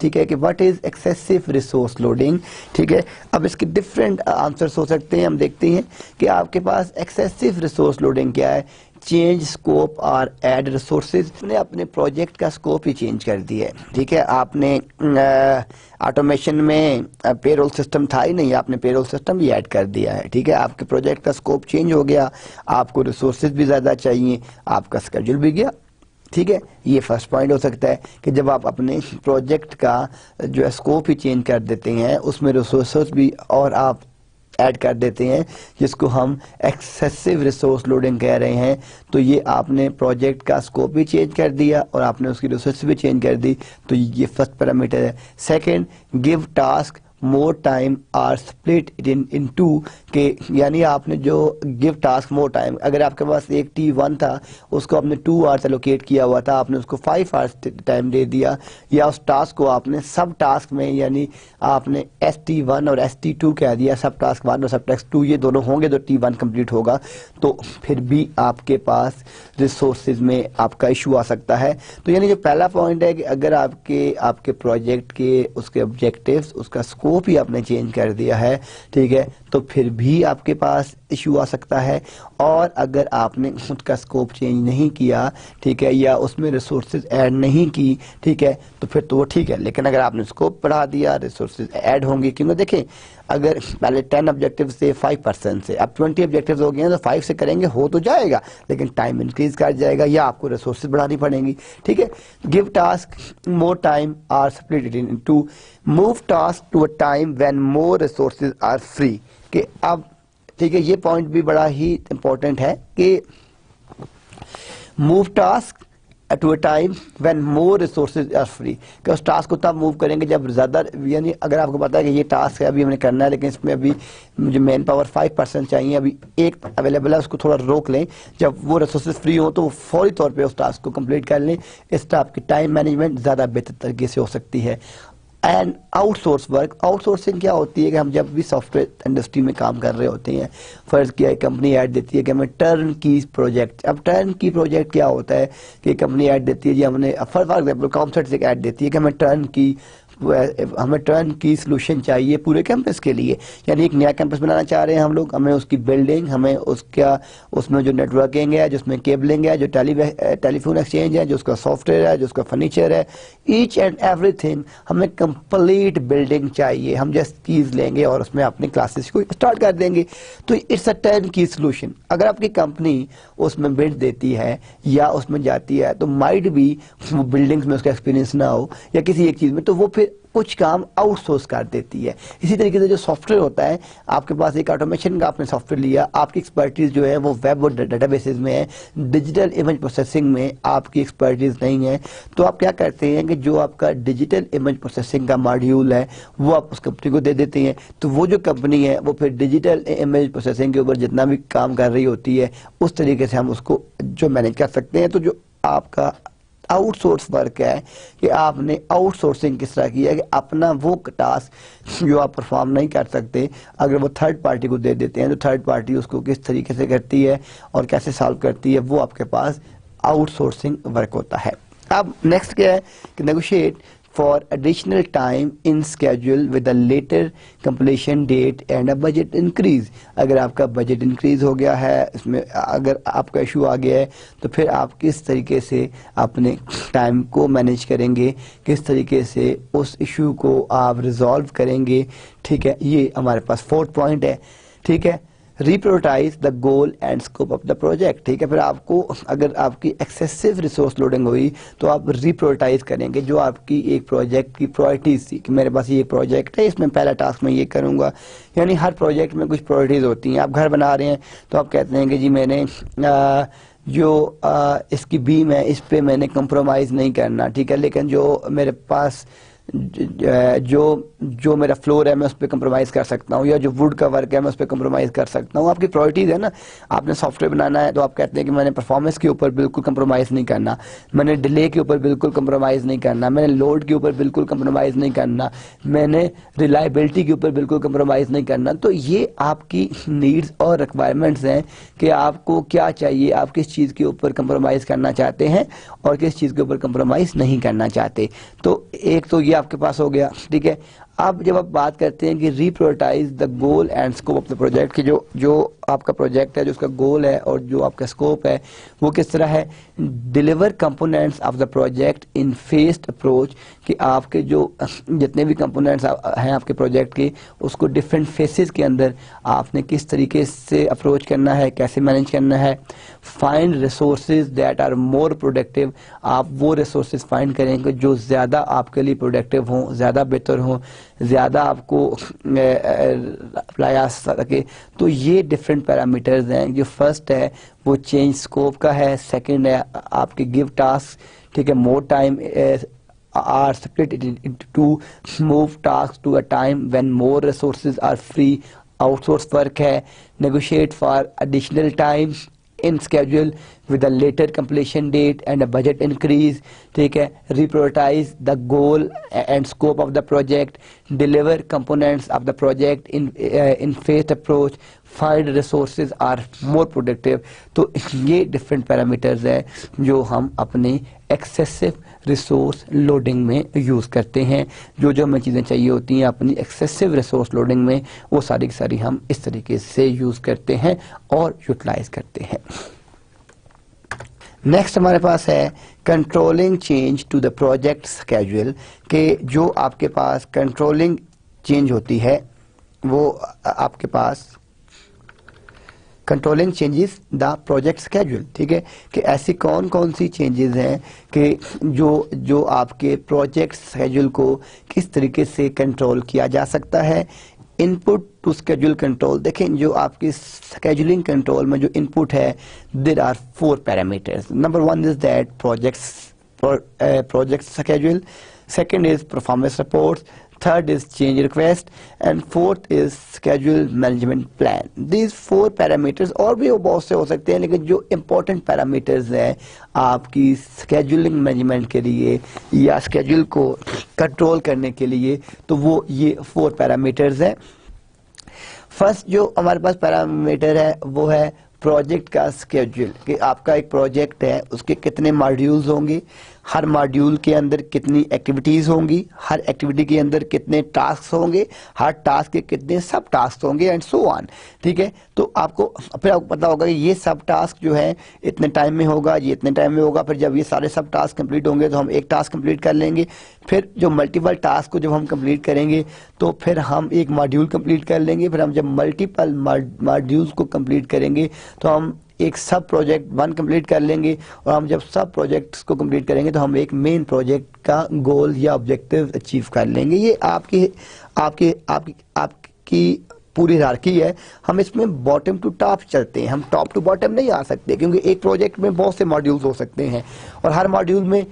ठीक है कि what is excessive resource loading. ठीक है, अब इसके डिफरेंट आंसर्स हो सकते हैं। हम देखते हैं कि आपके पास एक्सेसिव रिसोर्स लोडिंग क्या है। चेंज स्कोप और ऐड रिसोर्सेज, आपने अपने प्रोजेक्ट का स्कोप ही चेंज कर दिया है। ठीक है, आपने ऑटोमेशन में पेरोल सिस्टम था ही नहीं, आपने पेरोल सिस्टम भी ऐड कर दिया है। ठीक है, आपके प्रोजेक्ट का स्कोप चेंज हो गया, आपको रिसोर्सेज भी ज़्यादा चाहिए, आपका स्केड्यूल भी गया। ठीक है, ये फर्स्ट पॉइंट हो सकता है कि जब आप अपने प्रोजेक्ट का जो है स्कोप ही चेंज कर देते हैं, उसमें रिसोर्सेज भी और आप ऐड कर देते हैं, जिसको हम एक्सेसिव रिसोर्स लोडिंग कह रहे हैं। तो ये आपने प्रोजेक्ट का स्कोप भी चेंज कर दिया और आपने उसकी रिसोर्स भी चेंज कर दी। तो ये फर्स्ट पैरामीटर है। Second, give task more time or split in two, के यानी आपने जो गिव टास्क मोर टाइम, अगर आपके पास एक T1 था उसको आपने 2 आवर्स एलोकेट किया हुआ था, आपने उसको 5 आवर्स टाइम दे दिया, या उस टास्क को आपने सब टास्क में यानी आपने ST1 और ST2 कह दिया, सब टास्क 1 और सब टास्क 2 ये दोनों होंगे तो T1 कंप्लीट होगा। तो फिर भी आपके पास रिसोर्सेज में आपका इशू आ सकता है। तो यानी जो पहला पॉइंट है कि अगर आपके प्रोजेक्ट के उसके ऑब्जेक्टिव्स, उसका स्कोप ही आपने चेंज कर दिया है, ठीक है, तो फिर भी आपके पास इशू आ सकता है। और अगर आपने उसका स्कोप चेंज नहीं किया, ठीक है, या उसमें रिसोर्सेज ऐड नहीं की, ठीक है, तो फिर तो वो ठीक है। लेकिन अगर आपने स्कोप बढ़ा दिया, रिसोर्सेज ऐड होंगे, क्योंकि देखें अगर पहले 10 ऑब्जेक्टिव से 5% से अब 20 ऑब्जेक्टिव हो गए हैं तो 5 से करेंगे हो तो जाएगा, लेकिन टाइम इंक्रीज कर जाएगा या आपको रिसोर्सेज बढ़ानी पड़ेंगी। ठीक है, give task more time or split in two, move task to a time when more resources are free. कि अब ठीक है, ये पॉइंट भी बड़ा ही इंपॉर्टेंट है कि move task to a time when more resources are free, कि उस टास्क को तब मूव करेंगे जब ज़्यादा, यानी अगर आपको पता है कि ये टास्क है अभी हमें करना है लेकिन इसमें अभी मुझे मैन पावर 5% चाहिए, अभी एक अवेलेबल है, उसको थोड़ा रोक लें, जब वो रिसोर्सेज फ्री हो तो वो फौरी तौर पे उस टास्क को कंप्लीट कर लें। इस टाइप की टाइम मैनेजमेंट ज़्यादा बेहतर तरीके से हो सकती है। एंड आउटसोर्स वर्क, आउटसोर्सिंग क्या होती है कि हम जब भी सॉफ्टवेयर इंडस्ट्री में काम कर रहे होते हैं, फर्ज किया कंपनी ऐड देती है कि हमें टर्न की प्रोजेक्ट, अब टर्न की प्रोजेक्ट क्या होता है कि कंपनी ऐड देती है जी, हमने फॉर एग्जाम्पल कॉमसेट से ऐड देती है कि हमें टर्न की सोल्यूशन चाहिए पूरे कैंपस के लिए, यानी एक नया कैंपस बनाना चाह रहे हैं हम लोग, हमें उसकी बिल्डिंग, हमें उसमें जो नेटवर्किंग है, जिसमें केबलिंग है, जो टेलीफोन एक्सचेंज है, जो उसका सॉफ्टवेयर है, जो उसका फर्नीचर है, ईच एंड एवरीथिंग, हमें कंप्लीट बिल्डिंग चाहिए। हम जस्ट कीज लेंगे और उसमें अपनी क्लासेस को स्टार्ट कर देंगे। तो इट्स अ टर्न की सोल्यूशन। अगर आपकी कंपनी उसमें बिड देती है या उसमें जाती है तो माइट भी वो बिल्डिंग्स में उसका एक्सपीरियंस ना हो या किसी एक चीज़ में, तो वो फिर कुछ काम आउटसोर्स कर देती है। इसी तरीके से जो सॉफ्टवेयर होता है, आपके पास एक ऑटोमेशन का आपने सॉफ्टवेयर लिया, आपकी एक्सपर्टीज जो है वो वेब और डेटाबेसेस में है, डिजिटल इमेज प्रोसेसिंग में आपकी एक्सपर्टीज नहीं है, तो आप क्या करते हैं कि जो आपका डिजिटल इमेज प्रोसेसिंग का मॉड्यूल है वो आप उस कंपनी को दे देते हैं। तो वो जो कंपनी है वो फिर डिजिटल इमेज प्रोसेसिंग के ऊपर जितना भी काम कर रही होती है उस तरीके से हम उसको जो मैनेज कर सकते हैं। तो जो आपका आउटसोर्स वर्क है कि आपने आउटसोर्सिंग किस तरह की है कि अपना वो टास्क जो आप परफॉर्म नहीं कर सकते अगर वो थर्ड पार्टी को दे देते हैं तो थर्ड पार्टी उसको किस तरीके से करती है और कैसे सॉल्व करती है, वो आपके पास आउटसोर्सिंग वर्क होता है। अब नेक्स्ट क्या है कि negotiate for additional time in schedule with a later completion date and a budget increase। अगर आपका बजट इंक्रीज हो गया है, इसमें अगर आपका इशू आ गया है तो फिर आप किस तरीके से अपने टाइम को मैनेज करेंगे, किस तरीके से उस इशू को आप रिजॉल्व करेंगे। ठीक है, ये हमारे पास 4th पॉइंट है। ठीक है, reprioritize the goal and scope of the project. ठीक है, फिर आपको अगर आपकी एक्सेसिव रिसोर्स लोडिंग हुई तो आप रिप्रोटाइज करेंगे जो आपकी एक प्रोजेक्ट की प्रायोरिटीज थी कि मेरे पास ये प्रोजेक्ट है, इसमें पहला टास्क मैं ये करूंगा। यानी हर प्रोजेक्ट में कुछ प्रायोरिटीज होती हैं। आप घर बना रहे हैं तो आप कहते हैं कि जी मैंने इसकी बीम है इस पे मैंने कंप्रोमाइज नहीं करना। ठीक है, लेकिन जो मेरे पास जो मेरा फ्लोर है मैं उस पर कंप्रोमाइज़ कर सकता हूँ, या जो वुड का वर्क है मैं उस पर कंप्रोमाइज़ कर सकता हूँ। आपकी प्रायोरिटीज़ है ना। आपने सॉफ्टवेयर बनाना है तो आप कहते हैं कि मैंने परफॉर्मेंस के ऊपर बिल्कुल कंप्रोमाइज़ नहीं करना, मैंने डिले के ऊपर बिल्कुल कंप्रोमाइज़ नहीं करना, मैंने लोड के ऊपर बिल्कुल कंप्रोमाइज़ नहीं करना, मैंने रिलायबिलिटी के ऊपर बिल्कुल कंप्रोमाइज़ नहीं करना। तो ये आपकी नीड्स और रिक्वायरमेंट्स हैं कि आपको क्या चाहिए, आप किस चीज़ के ऊपर कंप्रोमाइज़ करना चाहते हैं और किस चीज़ के ऊपर कंप्रोमाइज़ नहीं करना चाहते। तो एक तो ये आपके पास हो गया। ठीक है, अब जब आप बात करते हैं कि reprioritize the goal and scope of the project कि जो आपका प्रोजेक्ट है, जो उसका गोल है और जो आपका स्कोप है वो किस तरह है। Deliver components of the project in faced approach कि आपके जो जितने भी कंपोनेंट्स हैं आपके प्रोजेक्ट के उसको डिफरेंट फेसेस के अंदर आपने किस तरीके से अप्रोच करना है, कैसे मैनेज करना है। Find resources that are more productive, आप वो रिसोर्सेज फाइंड करेंगे जो ज़्यादा आपके लिए प्रोडक्टिव हों, ज़्यादा बेहतर हों, ज़्यादा आपको अप्लाई आ सके। तो ये डिफरेंट पैरामीटर्स हैं। जो फर्स्ट है वो चेंज स्कोप का है, सेकंड है आपके गिव टास्क। ठीक है, more time are split into two, move tasks to a time when more resources are free, outsource work है, negotiate for additional time in schedule with a later completion date and a budget increase। ठीक है, reprioritize the goal and scope of the project, deliver components of the project in phased approach, find resources are more productive। तो ये different parameters है जो हम अपने excessive resource loading में use करते हैं। जो हमें चीज़ें चाहिए होती हैं अपनी एक्सेसिव रिसोर्स लोडिंग में वो सारी की सारी हम इस तरीके से यूज़ करते हैं और यूटिलाइज करते हैं। नेक्स्ट हमारे पास है controlling change to the project schedule कि जो आपके पास कंट्रोलिंग चेंज होती है वो आपके पास controlling changes the project schedule. ठीक है, कि ऐसी कौन कौन सी चेंजेस हैं कि जो आपके प्रोजेक्ट स्केड्यूल को किस तरीके से कंट्रोल किया जा सकता है। इनपुट टू स्केड्यूल कंट्रोल, देखें जो आपकी स्केड्यूलिंग कंट्रोल में जो इनपुट है there are 4 parameters. Number 1 is that project schedule, second is performance reports, third is change request and fourth is schedule management plan। these 4 parameters और भी बहुत से हो सकते हैं लेकिन जो important parameters हैं आपकी scheduling management के लिए या schedule को control करने के लिए तो वो ये 4 parameters हैं। फर्स्ट जो हमारे पास पैरामीटर है वो है प्रोजेक्ट का स्केड्यूल कि आपका एक प्रोजेक्ट है उसके कितने मॉड्यूल्स होंगे, हर मॉड्यूल के अंदर कितनी एक्टिविटीज़ होंगी, हर एक्टिविटी के अंदर कितने टास्क होंगे, हर टास्क के कितने सब टास्क होंगे एंड सो ऑन। ठीक है, तो आपको फिर आपको पता होगा कि ये सब टास्क जो है इतने टाइम में होगा, ये इतने टाइम में होगा। फिर जब ये सारे सब टास्क कंप्लीट होंगे तो हम एक टास्क कंप्लीट कर लेंगे। फिर जो मल्टीपल टास्क को जब हम कंप्लीट करेंगे तो फिर हम एक मॉड्यूल कंप्लीट कर लेंगे। फिर हम जब मल्टीपल मॉड्यूल्स को कंप्लीट करेंगे तो हम एक सब प्रोजेक्ट 1 कंप्लीट कर लेंगे और हम जब सब प्रोजेक्ट्स को कंप्लीट करेंगे तो हम एक मेन प्रोजेक्ट का गोल या ऑब्जेक्टिव अचीव कर लेंगे। ये आपकी पूरी हायरार्की है। हम इसमें बॉटम टू टॉप चलते हैं, हम टॉप टू बॉटम नहीं आ सकते क्योंकि एक प्रोजेक्ट में बहुत से मॉड्यूल्स हो सकते हैं और हर मॉड्यूल में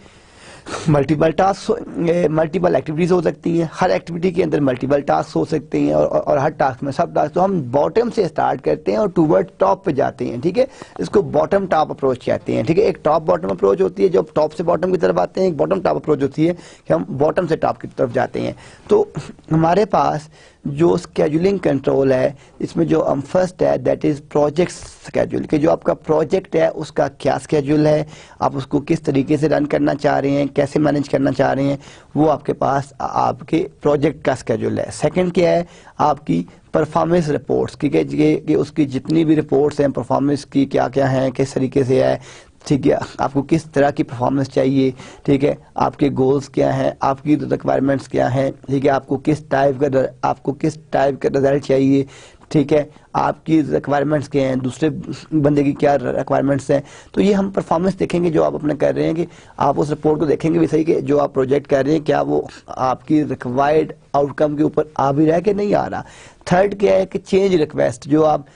मल्टीपल टास्क, मल्टीपल एक्टिविटीज हो सकती हैं, हर एक्टिविटी के अंदर मल्टीपल टास्क हो सकते हैं और हर टास्क में सब टास्क, तो हम बॉटम से स्टार्ट करते हैं और टूवर्ड टॉप पे जाते हैं, ठीक है। इसको बॉटम टॉप अप्रोच कहते हैं, ठीक है। एक टॉप बॉटम अप्रोच होती है जब टॉप से बॉटम की तरफ आते हैं, एक बॉटम टॉप अप्रोच होती है कि हम बॉटम से टॉप की तरफ जाते हैं। तो हमारे पास जो स्केजुलिंग कंट्रोल है, इसमें जो हम फर्स्ट है दैट इज प्रोजेक्ट स्केड्यूल, कि जो आपका प्रोजेक्ट है उसका क्या स्केड्यूल है, आप उसको किस तरीके से रन करना चाह रहे हैं, कैसे मैनेज करना चाह रहे हैं, वो आपके पास आपके प्रोजेक्ट का स्केड्यूल है। सेकंड क्या है, आपकी परफॉर्मेंस रिपोर्ट्स, ठीक है, कि उसकी जितनी भी रिपोर्ट्स हैं परफॉर्मेंस की क्या क्या हैं, किस तरीके से है, ठीक है, आपको किस तरह की परफॉर्मेंस चाहिए, ठीक है, आपके गोल्स क्या हैं, आपकी रिक्वायरमेंट्स क्या हैं, ठीक है, आपको किस टाइप का रिजल्ट चाहिए, ठीक है, आपकी रिक्वायरमेंट्स क्या हैं, दूसरे बंदे की क्या रिक्वायरमेंट्स हैं। तो ये हम परफॉर्मेंस देखेंगे जो आप अपने कर रहे हैं, कि आप उस रिपोर्ट को देखेंगे भी सही कि जो आप प्रोजेक्ट कर रहे हैं क्या वो आपकी रिक्वायर्ड आउटकम के ऊपर आ भी रहा है कि नहीं आ रहा। थर्ड क्या है कि चेंज रिक्वेस्ट, जो आप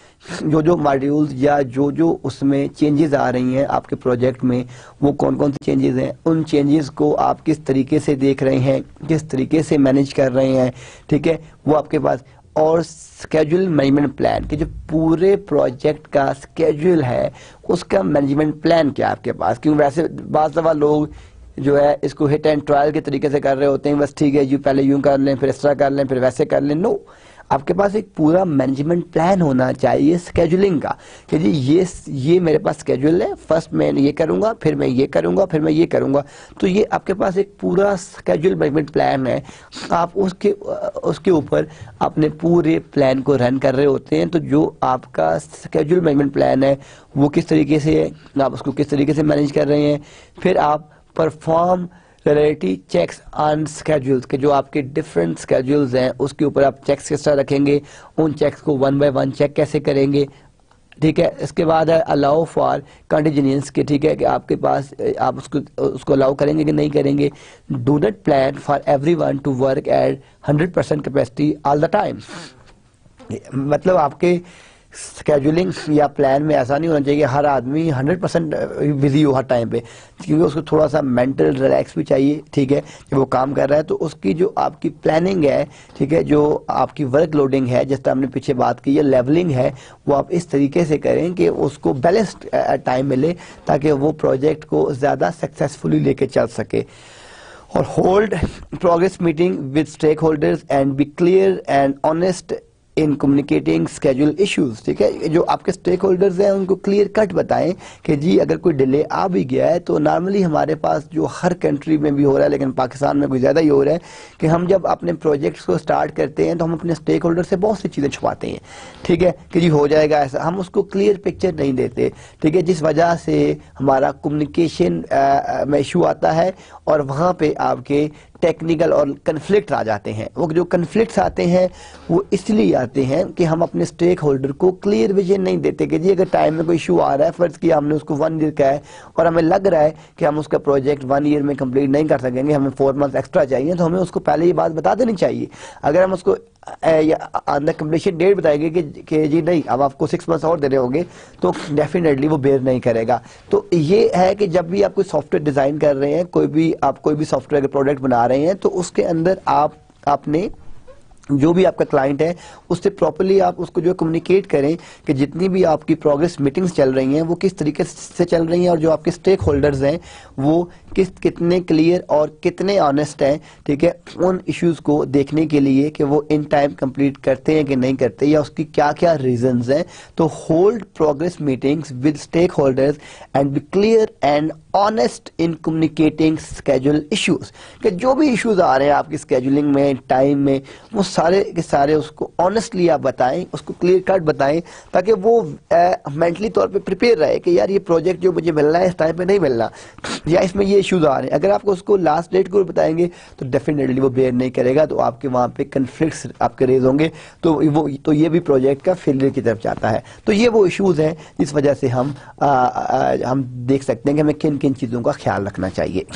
जो मॉड्यूल्स या जो उसमें चेंजेस आ रही हैं आपके प्रोजेक्ट में, वो कौन कौन से चेंजेस हैं, उन चेंजेस को आप किस तरीके से देख रहे हैं, किस तरीके से मैनेज कर रहे हैं, ठीक है, वो आपके पास। और स्केड्यूल मैनेजमेंट प्लान, कि जो पूरे प्रोजेक्ट का स्केड्यूल है उसका मैनेजमेंट प्लान क्या है आपके पास। क्योंकि वैसे बाज़ दफ़ा लोग जो है इसको हिट एंड ट्रायल के तरीके से कर रहे होते हैं, बस ठीक है जी पहले यूं कर लें, फिर इस तरह कर लें, फिर वैसे कर लें। नो, आपके पास एक पूरा मैनेजमेंट प्लान होना चाहिए स्केड्यूलिंग का, कि जी ये मेरे पास स्केड्यूल है, फर्स्ट मैं ये करूंगा, फिर मैं ये करूंगा, फिर मैं ये करूंगा। तो ये आपके पास एक पूरा स्केड्यूल मैनेजमेंट प्लान है, आप उसके ऊपर अपने पूरे प्लान को रन कर रहे होते हैं। तो जो आपका स्केड्यूल मैनेजमेंट प्लान है वो किस तरीके से है, आप उसको किस तरीके से मैनेज कर रहे हैं। फिर आप perform reality checks on schedules, के जो आपके डिफरेंट स्केड्यूल्स हैं उसके ऊपर आप चेक्स किस तरह रखेंगे, उन चेक्स को 1 बाय 1 चेक कैसे करेंगे, ठीक है। इसके बाद है अलाउ फॉर कंटिजेंस के, ठीक है, कि आपके पास आप उसको अलाउ करेंगे कि नहीं करेंगे। Do not plan for everyone to work at 100% capacity all the time. मतलब आपके स्केड्यूलिंग या प्लान में ऐसा नहीं होना चाहिए कि हर आदमी 100% बिजी हो हर टाइम पे, क्योंकि उसको थोड़ा सा मेंटल रिलैक्स भी चाहिए, ठीक है, कि वो काम कर रहा है। तो उसकी जो आपकी प्लानिंग है, ठीक है, जो आपकी वर्क लोडिंग है, जिस तरह हमने पीछे बात की, या लेवलिंग है, वो आप इस तरीके से करें कि उसको बैलेंस्ड टाइम मिले, ताकि वो प्रोजेक्ट को ज़्यादा सक्सेसफुली लेके चल सके। और hold progress meeting with stakeholders and be clear and honest in communicating schedule issues, ठीक है। जो आपके स्टेक होल्डर्स हैं उनको क्लियर कट बताएं कि जी अगर कोई डिले आ भी गया है, तो नॉर्मली हमारे पास जो हर कंट्री में भी हो रहा है, लेकिन पाकिस्तान में कुछ ज़्यादा ही हो रहा है, कि हम जब अपने प्रोजेक्ट्स को स्टार्ट करते हैं तो हम अपने स्टेक होल्डर से बहुत सी चीज़ें छुपाते हैं, ठीक है, कि जी हो जाएगा ऐसा, हम उसको क्लियर पिक्चर नहीं देते, ठीक है, जिस वजह से हमारा कम्युनिकेशन में इशू आता है और वहाँ पे आपके टेक्निकल और कन्फ्लिक्ट आ जाते हैं। वो जो कन्फ्लिक्ट्स आते हैं वो इसलिए आते हैं कि हम अपने स्टेक होल्डर को क्लियर विजन नहीं देते कि जी अगर टाइम में कोई इशू आ रहा है, फर्ज किया हमने उसको 1 ईयर का है और हमें लग रहा है कि हम उसका प्रोजेक्ट 1 ईयर में कंप्लीट नहीं कर सकेंगे, हमें 4 मंथ एक्स्ट्रा चाहिए, तो हमें उसको पहले ये बात बता देनी चाहिए। अगर हम उसको अंदर कंप्लीशन डेट बताएंगे कि जी नहीं अब आपको 6 मंथ्स और देने होंगे, तो डेफिनेटली वो बेयर नहीं करेगा। तो ये है कि जब भी आप कोई सॉफ्टवेयर डिजाइन कर रहे हैं, कोई भी सॉफ्टवेयर का प्रोडक्ट बना रहे हैं, तो उसके अंदर आपने जो भी आपका क्लाइंट है उससे प्रॉपर्ली आप उसको जो कम्युनिकेट करें कि जितनी भी आपकी प्रोग्रेस मीटिंग्स चल रही हैं वो किस तरीके से चल रही हैं, और जो आपके स्टेक होल्डर्स हैं वो कितने क्लियर और कितने ऑनेस्ट हैं, ठीक है, उन इश्यूज को देखने के लिए कि वो इन टाइम कंप्लीट करते हैं कि नहीं करते, या उसकी क्या क्या रीजंस हैं। तो hold progress meetings with stakeholders and be clear and honest in communicating schedule issues, कि जो भी इश्यूज आ रहे हैं आपकी स्केड्यूलिंग में, टाइम में, वो सारे के सारे उसको ऑनेस्टली आप बताएं, उसको क्लियर कट बताएं, ताकि वो मेंटली तौर पे प्रिपेयर रहे कि यार ये प्रोजेक्ट जो मुझे मिलना है इस टाइम पे नहीं मिलना, या इसमें ये इश्यूज आ रहे हैं। अगर आपको उसको लास्ट डेट को बताएंगे तो डेफिनेटली वो बेयर नहीं करेगा, तो आपके वहाँ पे कन्फ्लिक्ट्स आपके रेज होंगे, तो ये भी प्रोजेक्ट का फेलियर की तरफ जाता है। तो ये वो इश्यूज हैं जिस वजह से हम देख सकते हैं कि हमें किन किन चीज़ों का ख्याल रखना चाहिए।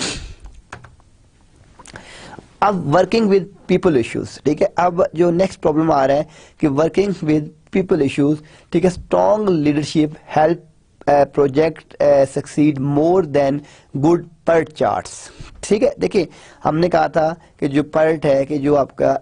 अब वर्किंग विद पीपल इश्यूज, ठीक है, अब जो नेक्स्ट प्रॉब्लम आ रहा है कि वर्किंग विद पीपल इश्यूज, ठीक है, strong leadership help project succeed more than good PERT charts. ठीक है, देखिए हमने कहा था कि जो पर्ट है कि जो आपका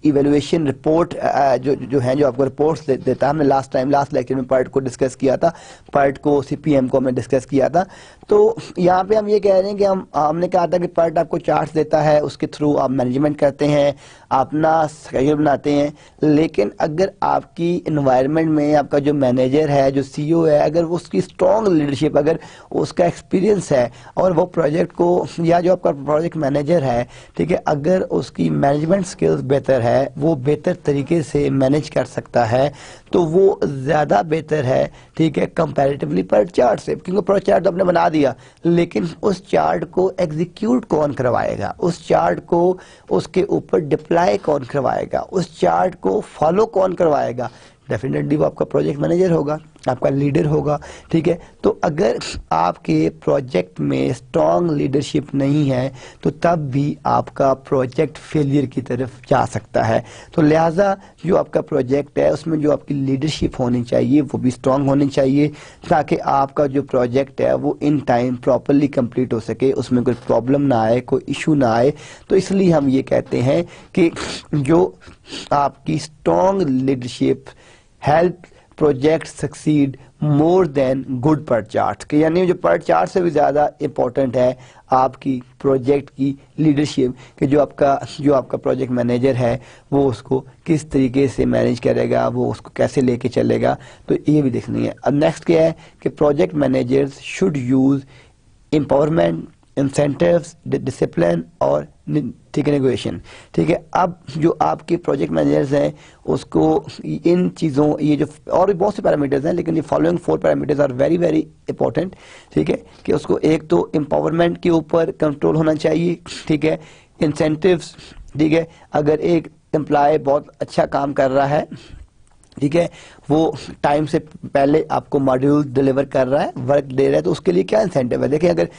इवेल्युएशन रिपोर्ट जो है, जो आपको रिपोर्ट्स देता है, हमने लास्ट लेक्चर में पर्ट को डिस्कस किया था, पर्ट को CPM को हमने डिस्कस किया था। तो यहाँ पे हम ये कह रहे हैं कि हमने कहा था कि पर्ट आपको चार्ट्स देता है, उसके थ्रू आप मैनेजमेंट करते हैं, अपना स्केड्यूल बनाते हैं। लेकिन अगर आपकी इन्वायरमेंट में आपका जो मैनेजर है, जो CEO है, अगर उसकी स्ट्रॉन्ग लीडरशिप, अगर उसका एक्सपीरियंस है और वो प्रोजेक्ट को, या जो आपका प्रोजेक्ट मैनेजर है, ठीक है, अगर उसकी मैनेजमेंट स्किल्स बेहतर है, वो बेहतर तरीके से मैनेज कर सकता है, तो वो ज़्यादा बेहतर है, ठीक है, कंपैरेटिवली पर्ट चार्ट से। क्योंकि पर्ट चार्ट तो आपने बना दिया, लेकिन उस चार्ट को एग्जीक्यूट कौन करवाएगा, उस चार्ट को उसके ऊपर डिप्लॉय कौन करवाएगा, उस चार्ट को फॉलो कौन करवाएगा? डेफिनेटली वो आपका प्रोजेक्ट मैनेजर होगा, आपका लीडर होगा। ठीक है, तो अगर आपके प्रोजेक्ट में स्ट्रॉन्ग लीडरशिप नहीं है तो तब भी आपका प्रोजेक्ट फेलियर की तरफ जा सकता है। तो लिहाजा जो आपका प्रोजेक्ट है उसमें जो आपकी लीडरशिप होनी चाहिए वो भी स्ट्रॉन्ग होनी चाहिए, ताकि आपका जो प्रोजेक्ट है वो इन टाइम प्रॉपरली कंप्लीट हो सके, उसमें कोई प्रॉब्लम ना आए, कोई इशू ना आए। तो इसलिए हम ये कहते हैं कि जो आपकी strong leadership help project succeed more than good PERT chart के, यानी जो पर्ट चार्ट से भी ज़्यादा इम्पोर्टेंट है आपकी प्रोजेक्ट की लीडरशिप, कि जो आपका प्रोजेक्ट मैनेजर है वो उसको किस तरीके से मैनेज करेगा, वो उसको कैसे लेके चलेगा। तो ये भी देखनी है। अब नेक्स्ट क्या है कि project managers should use empowerment, incentives, discipline और ठीक है नेगोशिएशन। ठीक है, अब जो आपके प्रोजेक्ट मैनेजर्स हैं उसको इन चीज़ों, ये जो और भी बहुत से पैरामीटर्स हैं, लेकिन ये following 4 parameters are very very important. ठीक है, कि उसको एक तो एम्पावरमेंट के ऊपर कंट्रोल होना चाहिए। ठीक है, इंसेंटिव्स, ठीक है, अगर एक एम्प्लॉय बहुत अच्छा काम कर रहा है, ठीक है, वो टाइम से पहले आपको मॉड्यूल डिलीवर कर रहा है, वर्क दे रहा है, तो उसके लिए क्या इंसेंटिव है? देखिए, अगर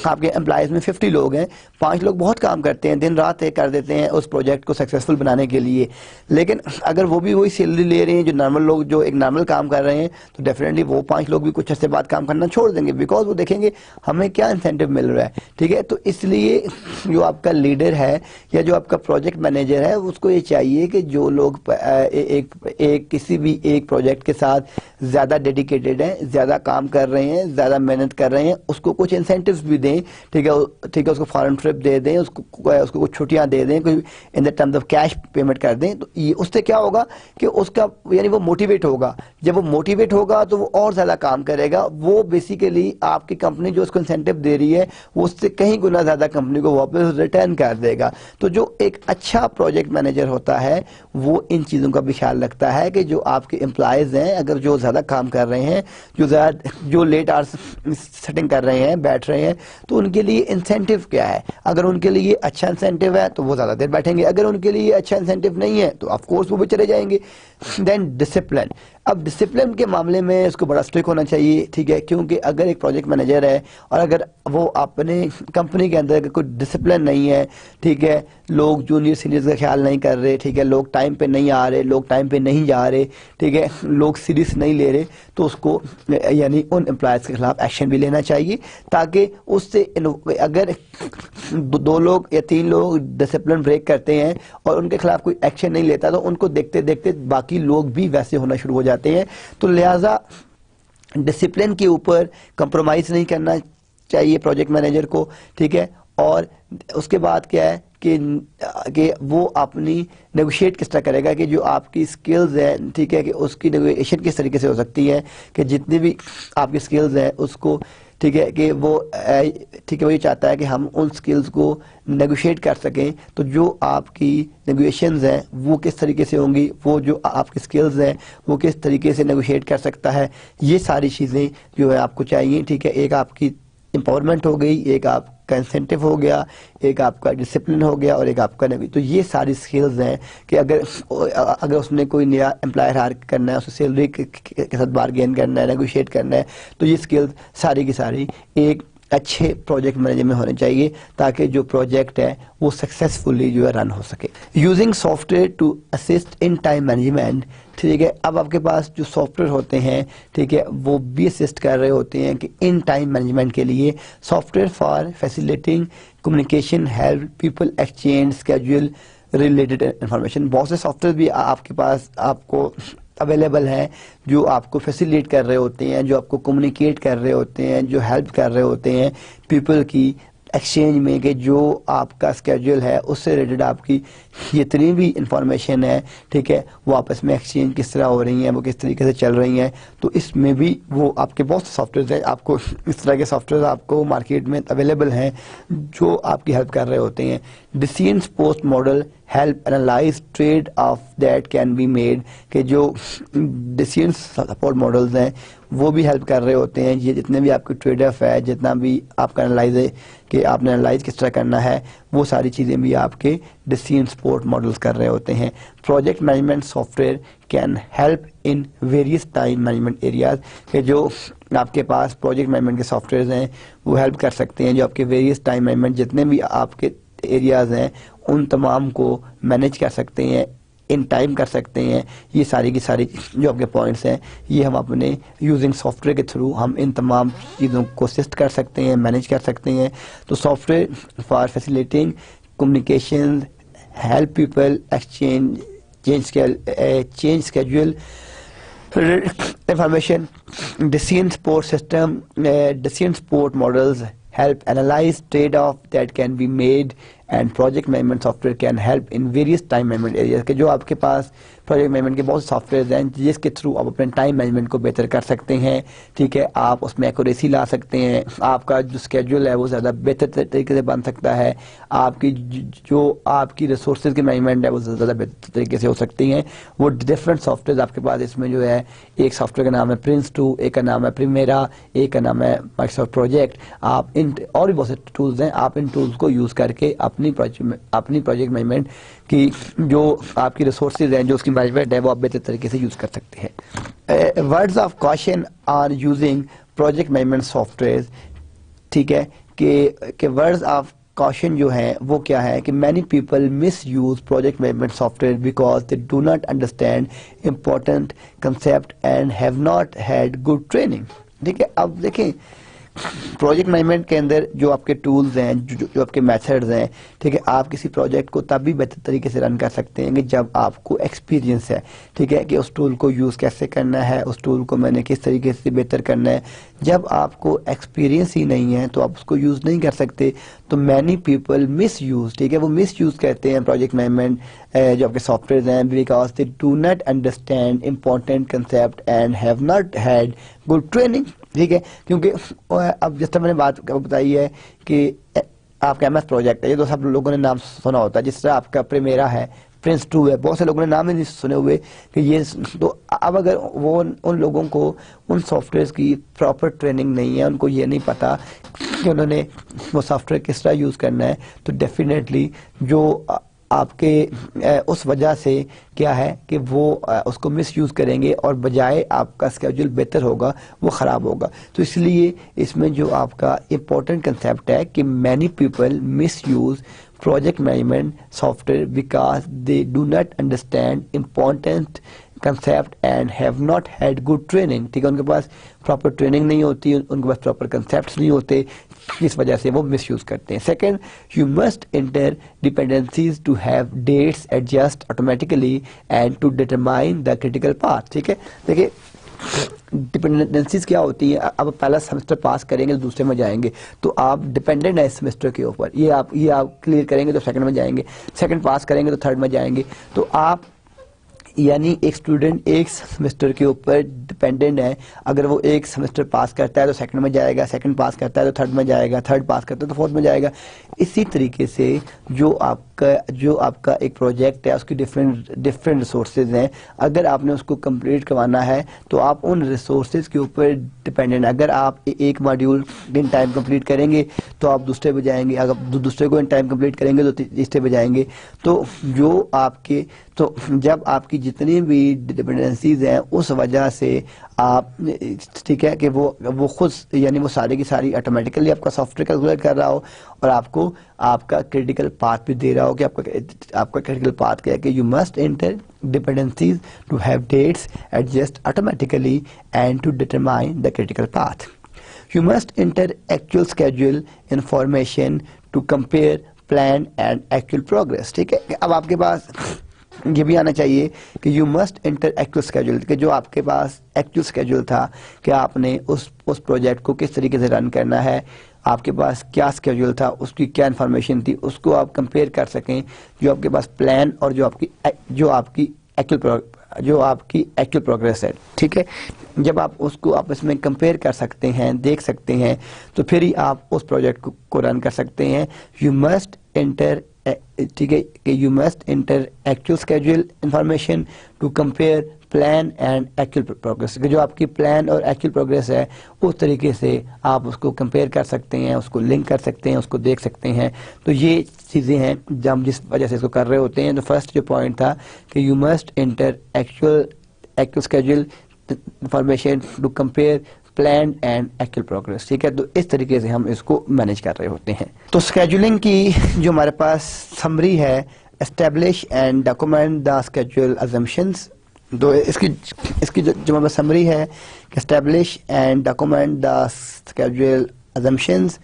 आपके एम्प्लॉयज़ में 50 लोग हैं, 5 लोग बहुत काम करते हैं, दिन रात एक कर देते हैं उस प्रोजेक्ट को सक्सेसफुल बनाने के लिए, लेकिन अगर वो भी वही सैलरी ले रहे हैं जो नॉर्मल लोग जो एक नॉर्मल काम कर रहे हैं, तो डेफिनेटली वो 5 लोग भी कुछ अर्से बाद काम करना छोड़ देंगे, बिकॉज वो देखेंगे हमें क्या इंसेंटिव मिल रहा है। ठीक है, तो इसलिए जो आपका लीडर है या जो आपका प्रोजेक्ट मैनेजर है उसको ये चाहिए कि जो लोग किसी भी एक प्रोजेक्ट के साथ ज़्यादा डेडिकेटेड हैं, ज़्यादा काम कर रहे हैं, ज़्यादा मेहनत कर रहे हैं, उसको कुछ इंसेंटिव्स भी दें। ठीक है, उसको फॉरेन ट्रिप दे दें, उसको कुछ छुट्टियां दे दें, कोई in the terms of cash payment कर दें। तो ये उससे क्या होगा कि उसका यानी वो मोटिवेट होगा। जब वो मोटिवेट होगा तो वो और ज़्यादा काम करेगा। वो बेसिकली आपकी कंपनी जो उसको इंसेंटिव दे रही है वो उससे कहीं गुना ज़्यादा कंपनी को वापस रिटर्न कर देगा। तो जो एक अच्छा प्रोजेक्ट मैनेजर होता है वो इन चीज़ों का भी ख्याल रखता है कि जो आपके एम्प्लॉयज़ हैं, अगर जो ज़्यादा काम कर रहे हैं, जो लेट आवर्स सेटिंग कर रहे हैं, बैठ रहे हैं, तो उनके लिए इंसेंटिव क्या है। अगर उनके लिए अच्छा इंसेंटिव है तो वो ज़्यादा देर बैठेंगे, अगर उनके लिए अच्छा इंसेंटिव नहीं है तो ऑफ कोर्स वो भी चले जाएंगे। देन डिसिप्लिन, अब डिसिप्लिन के मामले में इसको बड़ा स्ट्रिक्ट होना चाहिए। ठीक है, क्योंकि अगर एक प्रोजेक्ट मैनेजर है और अगर वो अपने कंपनी के अंदर कोई डिसिप्लिन नहीं है, ठीक है, लोग जूनियर सीनियर्स का ख्याल नहीं कर रहे, ठीक है, लोग टाइम पे नहीं आ रहे, लोग टाइम पे नहीं जा रहे, ठीक है, लोग सीरियस नहीं ले रहे, तो उसको यानी उन एम्प्लॉयज़ के खिलाफ एक्शन भी लेना चाहिए, ताकि उससे अगर 2 लोग या 3 लोग डिसिप्लिन ब्रेक करते हैं और उनके खिलाफ कोई एक्शन नहीं लेता तो उनको देखते देखते बाकी लोग भी वैसे होना शुरू हो जाते हैं। तो लिहाजा डिसिप्लिन के ऊपर कंप्रोमाइज़ नहीं करना चाहिए प्रोजेक्ट मैनेजर को। ठीक है, और उसके बाद क्या है कि वो अपनी नेगोशिएट किस तरह करेगा, कि जो आपकी स्किल्स हैं, ठीक है, कि उसकी नेगोशिएशन किस तरीके से हो सकती है, कि जितनी भी आपकी स्किल्स हैं उसको, ठीक है, कि वो ठीक है, वो ये चाहता है कि हम उन स्किल्स को नेगोशिएट कर सकें। तो जो आपकी नेगोशिएशंस हैं वो किस तरीके से होंगी, वो जो आपकी स्किल्स हैं वो किस तरीके से नेगोशिएट कर सकता है, ये सारी चीज़ें जो है आपको चाहिए। ठीक है, एक आपकी एम्पावरमेंट हो गई, एक आपका इंसेंटिव हो गया, एक आपका डिसिप्लिन हो गया और एक आपका तो ये सारी स्किल्स हैं कि अगर उसने कोई नया एम्प्लॉयर हायर करना है, उसे सैलरी के साथ बारगेन करना है, नेगोशिएट करना है, तो ये स्किल्स सारी की सारी एक अच्छे प्रोजेक्ट मैनेजमेंट होने चाहिए ताकि जो प्रोजेक्ट है वो सक्सेसफुली जो है रन हो सके। Using software to assist in time management, ठीक है, अब आपके पास जो सॉफ्टवेयर होते हैं, ठीक है, वो भी असिस्ट कर रहे होते हैं कि इन टाइम मैनेजमेंट के लिए software for facilitating communication, help people exchange schedule related information. बहुत से सॉफ्टवेयर भी आपके पास आपको अवेलेबल हैं जो आपको फैसिलिटेट कर रहे होते हैं, जो आपको कम्युनिकेट कर रहे होते हैं, जो हेल्प कर रहे होते हैं पीपल की एक्सचेंज में, कि जो आपका स्केड्यूल है उससे रिलेटेड आपकी जितनी भी इंफॉर्मेशन है, ठीक है, वो आपस में एक्सचेंज किस तरह हो रही हैं, वो किस तरीके से चल रही हैं। तो इसमें भी वो आपके बहुत से सॉफ्टवेयर हैं, आपको इस तरह के सॉफ्टवेयर आपको मार्केट में अवेलेबल हैं जो आपकी हेल्प कर रहे होते हैं। Decision post model help analyse trade off that can be made, कि जो डिसीजन सपोर्ट मॉडल्स हैं वो भी हेल्प कर रहे होते हैं। ये जितने भी आपके ट्रेड ऑफ है, जितना भी आपका एनालाइज है कि आपने एनालाइज किस तरह करना है, वो सारी चीज़ें भी आपके डिसीजन सपोर्ट मॉडल्स कर रहे होते हैं। Project management software can help in various time management areas, कि जो आपके पास प्रोजेक्ट मैनेजमेंट के सॉफ्टवेयर हैं वो हेल्प कर सकते हैं, जो आपके वेरियस टाइम मैनेजमेंट जितने भी आपके एरियाज हैं उन तमाम को मैनेज कर सकते हैं, इन टाइम कर सकते हैं। ये सारी की सारी जो आपके पॉइंट्स हैं ये हम अपने यूजिंग सॉफ्टवेयर के थ्रू हम इन तमाम चीज़ों को असिस्ट कर सकते हैं, मैनेज कर सकते हैं। तो software for facilitating communication, help people exchange change schedule information, decision support system, decision support models help analyze trade-off that can be made, and project management software can help in various time management areas, के जो आपके पास project management के बहुत software हैं जिसके through आप अपने time management को बेहतर कर सकते हैं, ठीक है, आप उसमें एक्यूरेसी ला सकते हैं, आपका जो स्केड्यूल है वो ज़्यादा बेहतर तरीके से बन सकता है, आपकी जो आपकी रिसोर्सेज की मैनेजमेंट है वो ज़्यादा बेहतर तरीके से हो सकती हैं। वो डिफरेंट सॉफ्टवेयर आपके पास इसमें जो है, एक सॉफ्टवेयर का नाम है Prince2, एक का नाम है Primera, एक का नाम है माइक्रोसॉफ्ट प्रोजेक्ट। आप इन और भी बहुत से टूल्स हैं, आप इन टूल्स को यूज़ करके अपनी प्रोजेक्ट मैनेजमेंट की जो आपकी रिसोर्सेज हैं, जो उसकी मैनेजमेंट है, वो आप बेहतर तरीके से यूज़ कर सकते हैं। Words of caution are using project management software, ठीक है, कि वर्ड्स ऑफ कॉशन जो है वो क्या है कि many people miss use project management software because they do not understand important concept and have not had good training, ठीक है। अब देखें प्रोजेक्ट मैनेजमेंट के अंदर जो आपके टूल्स हैं, जो आपके मेथड्स हैं, ठीक है, आप किसी प्रोजेक्ट को तब भी बेहतर तरीके से रन कर सकते हैं कि जब आपको एक्सपीरियंस है, ठीक है, कि उस टूल को यूज़ कैसे करना है, उस टूल को मैंने किस तरीके से बेहतर करना है। जब आपको एक्सपीरियंस ही नहीं है तो आप उसको यूज़ नहीं कर सकते। तो मैनी पीपल मिस यूज़, ठीक है, वो मिस यूज़ करते हैं प्रोजेक्ट मैनेजमेंट जो आपके सॉफ्टवेयर हैं because they do not understand important concept and have not had good training, ठीक है। क्योंकि अब जिस तरह मैंने बात बताई है कि आपका MS प्रोजेक्ट है, ये तो सब लोगों ने नाम सुना होता है, जिस तरह आपका Primera है, Prince2 है, बहुत से लोगों ने नाम ही नहीं सुने हुए कि ये। तो अब अगर वो उन लोगों को उन सॉफ्टवेयर की प्रॉपर ट्रेनिंग नहीं है, उनको ये नहीं पता कि उन्होंने वो सॉफ्टवेयर किस तरह यूज़ करना है, तो डेफिनेटली जो आपके उस वजह से क्या है कि वो उसको मिस यूज़ करेंगे और बजाय आपका स्केड्यूल बेहतर होगा वो ख़राब होगा। तो इसलिए इसमें जो आपका इम्पोर्टेंट कंसेप्ट है कि many people miss use project management software because they do not understand important concept and have not had good training, ठीक है, उनके पास प्रॉपर ट्रेनिंग नहीं होती, उनके पास प्रॉपर कंसेप्ट नहीं होते, इस वजह से वो मिस यूज़ करते हैं। Second, you must enter dependencies to have dates adjust automatically and to determine the critical path, ठीक है। देखिए डिपेंडेंसीज क्या होती है, अब पहला सेमेस्टर पास करेंगे तो दूसरे में जाएंगे, तो आप डिपेंडेंट है इस सेमेस्टर के ऊपर, ये आप क्लियर करेंगे तो सेकंड में जाएंगे, सेकंड पास करेंगे तो थर्ड में जाएंगे। तो आप यानी एक स्टूडेंट एक सेमेस्टर के ऊपर डिपेंडेंट है, अगर वो एक सेमेस्टर पास करता है तो सेकंड में जाएगा, सेकंड पास करता है तो थर्ड में जाएगा, थर्ड पास करता है तो फोर्थ में जाएगा। इसी तरीके से जो आपका एक प्रोजेक्ट है उसकी डिफरेंट रिसोर्सेज हैं, अगर आपने उसको कंप्लीट करवाना है तो आप उन रिसोर्सेज के ऊपर डिपेंडेंट। अगर आप एक मॉड्यूल इन टाइम कंप्लीट करेंगे तो आप दूसरे पे जाएंगे, अगर दूसरे को इन टाइम कंप्लीट करेंगे तो तीसरे पे जाएंगे। तो जो आपके जब आपकी जितनी भी डिपेंडेंसीज हैं उस वजह से आप, ठीक है, कि वो खुद यानी वो सारी की सारी ऑटोमेटिकली आपका सॉफ्टवेयर कैलकुलेट कर रहा हो और आपको आपका क्रिटिकल पाथ भी दे रहा हो कि आपका क्रिटिकल पाथ क्या है कि you must enter dependencies to have dates adjust automatically and to determine the critical path. You must enter actual schedule information to compare plan and actual progress. ठीक है, अब आपके पास ये भी आना चाहिए कि you must enter actual schedule, कि जो आपके पास actual schedule था कि आपने उस प्रोजेक्ट को किस तरीके से रन करना है, आपके पास क्या स्केड्यूल था, उसकी क्या इन्फॉर्मेशन थी, उसको आप कंपेयर कर सकें जो आपके पास प्लान और जो आपकी एक्चुअल प्रोग्रेस है। ठीक है, जब आप उसको आपस में कंपेयर कर सकते हैं, देख सकते हैं, तो फिर ही आप उस प्रोजेक्ट को रन कर सकते हैं। यू मस्ट एंटर, ठीक है, कि you must enter actual schedule information to compare plan and actual progress, जो आपकी प्लान और एक्चुअल प्रोग्रेस है उस तरीके से आप उसको कंपेयर कर सकते हैं, उसको लिंक कर सकते हैं, उसको देख सकते हैं। तो ये चीज़ें हैं जब हम जिस वजह से इसको कर रहे होते हैं। तो फर्स्ट जो पॉइंट था कि you must enter actual schedule information to compare plan and actual progress. ठीक है, तो इस तरीके से हम इसको मैनेज कर रहे होते हैं। तो स्केड्यूलिंग की जो हमारे पास समरी है, establish and document the schedule assumptions. तो इसकी जो हमारे पास समरी है कि establish and document the schedule assumptions,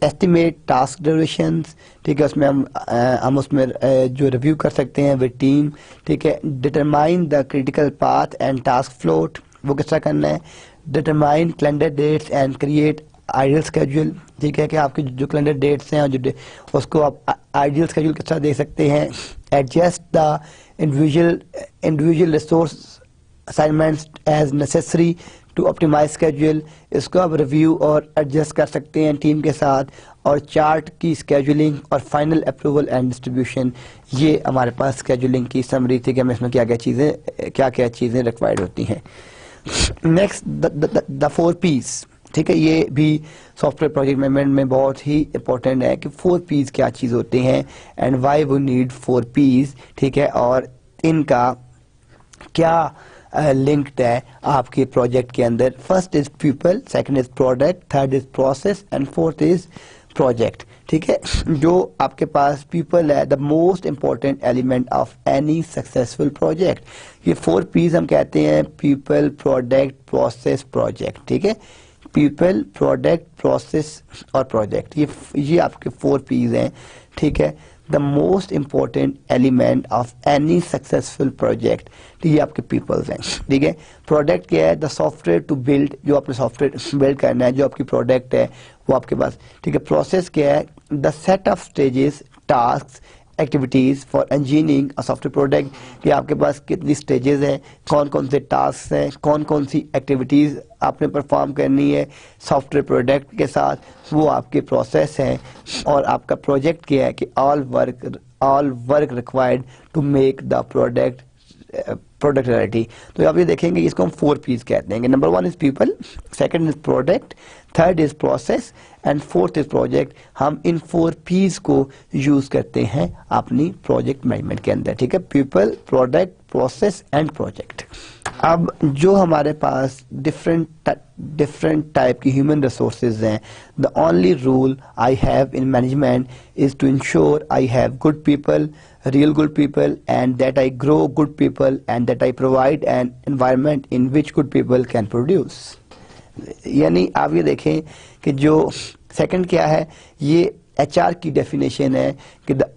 estimate task durations. ठीक है, उसमें हम उसमें जो रिव्यू कर सकते हैं विद टीम। ठीक है, determine the critical path and task float, वो किस तरह करना है। Determine calendar dates and create ideal schedule. ठीक है, कि आपके जो कैलेंडर डेट्स हैं और उसको आप आइडियल स्केड्यूल किस तरह दे सकते हैं। Adjust the individual resource assignments as necessary to optimise schedule, इसको आप रिव्यू और एडजस्ट कर सकते हैं टीम के साथ। और चार्ट की स्केड्यूलिंग और फाइनल अप्रूवल एंड डिस्ट्रीब्यूशन, ये हमारे पास स्केड्यूलिंग की समरी थी कि हमें इसमें क्या क्या चीज़ें रिक्वायर्ड होती हैं। Next the 4 P's। ठीक है, ये भी सॉफ्टवेयर प्रोजेक्ट मैनेजमेंट में बहुत ही इंपॉर्टेंट है कि 4 P's क्या चीज़ होते हैं and why we need 4 P's। ठीक है, और इनका क्या लिंक्ड है आपके प्रोजेक्ट के अंदर। First is people, second is product, third is process and fourth is project. ठीक है, जो आपके पास पीपल है, the most important element of any successful project. ये 4 P's हम कहते हैं, पीपल, प्रोडक्ट, प्रोसेस, प्रोजेक्ट। ठीक है, पीपल, प्रोडक्ट, प्रोसेस और प्रोजेक्ट, ये आपके 4 P's हैं। ठीक है, the most important element of any successful project, ये आपके पीपल्स हैं। ठीक है, प्रोडक्ट क्या है, द सॉफ्टवेयर टू बिल्ड, जो आपने सॉफ्टवेयर बिल्ड करना है, जो आपकी प्रोडक्ट है वो आपके पास। ठीक है, प्रोसेस क्या है, the set of stages, task, activities for engineering a software product, कि आपके पास कितनी स्टेजेस हैं, कौन कौन से टास्क हैं, कौन कौन सी एक्टिविटीज आपने परफॉर्म करनी है सॉफ्टवेयर प्रोडक्ट के साथ, वो आपके प्रोसेस हैं। और आपका प्रोजेक्ट क्या है कि all work required to make the product reality. तो आप ये देखेंगे इसको हम 4 P's कहते हैं। Number 1 is people, second is product, third is process and fourth is project. हम इन 4 P's को यूज करते हैं अपनी प्रोजेक्ट मैनेजमेंट के अंदर। ठीक है, people, product, process and project. अब जो हमारे पास डिफरेंट टाइप की ह्यूमन रिसोर्सेज हैं, the only rule I have in management is to ensure I have good people, real good people, and that I grow good people, and that I provide an environment in which good people can produce। यानी आप ये देखें कि जो second क्या है, ये HR की डेफिनेशन है कि the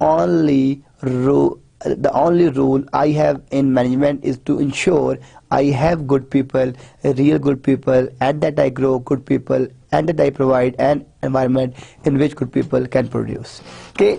only rule I have in management is to ensure I have good people, real good people, and that I grow good people, and that I provide an environment in which good people can produce। कि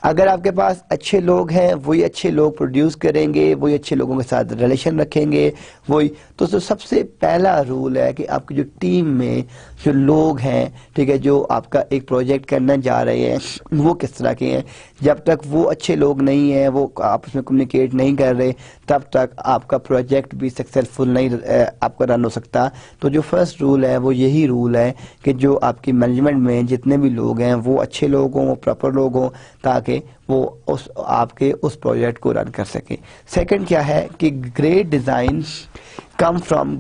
अगर आपके पास अच्छे लोग हैं, वही अच्छे लोग produce करेंगे, वही अच्छे लोगों के साथ रिलेशन रखेंगे, वही तो सबसे पहला रूल है कि आपकी जो टीम में जो लोग हैं, ठीक है, जो आपका एक प्रोजेक्ट करने जा रहे हैं, वो किस तरह के हैं। जब तक वो अच्छे लोग नहीं हैं, वो आपस में कम्युनिकेट नहीं कर रहे, तब तक आपका प्रोजेक्ट भी सक्सेसफुल नहीं आपका रन हो सकता। तो जो फर्स्ट रूल है वो यही रूल है कि जो आपकी मैनेजमेंट में जितने भी लोग हैं वो अच्छे लोग हों, वो प्रॉपर लोग हों, ताकि से वो आपके उस प्रोजेक्ट को रन कर सके। सेकंड क्या है कि great design come from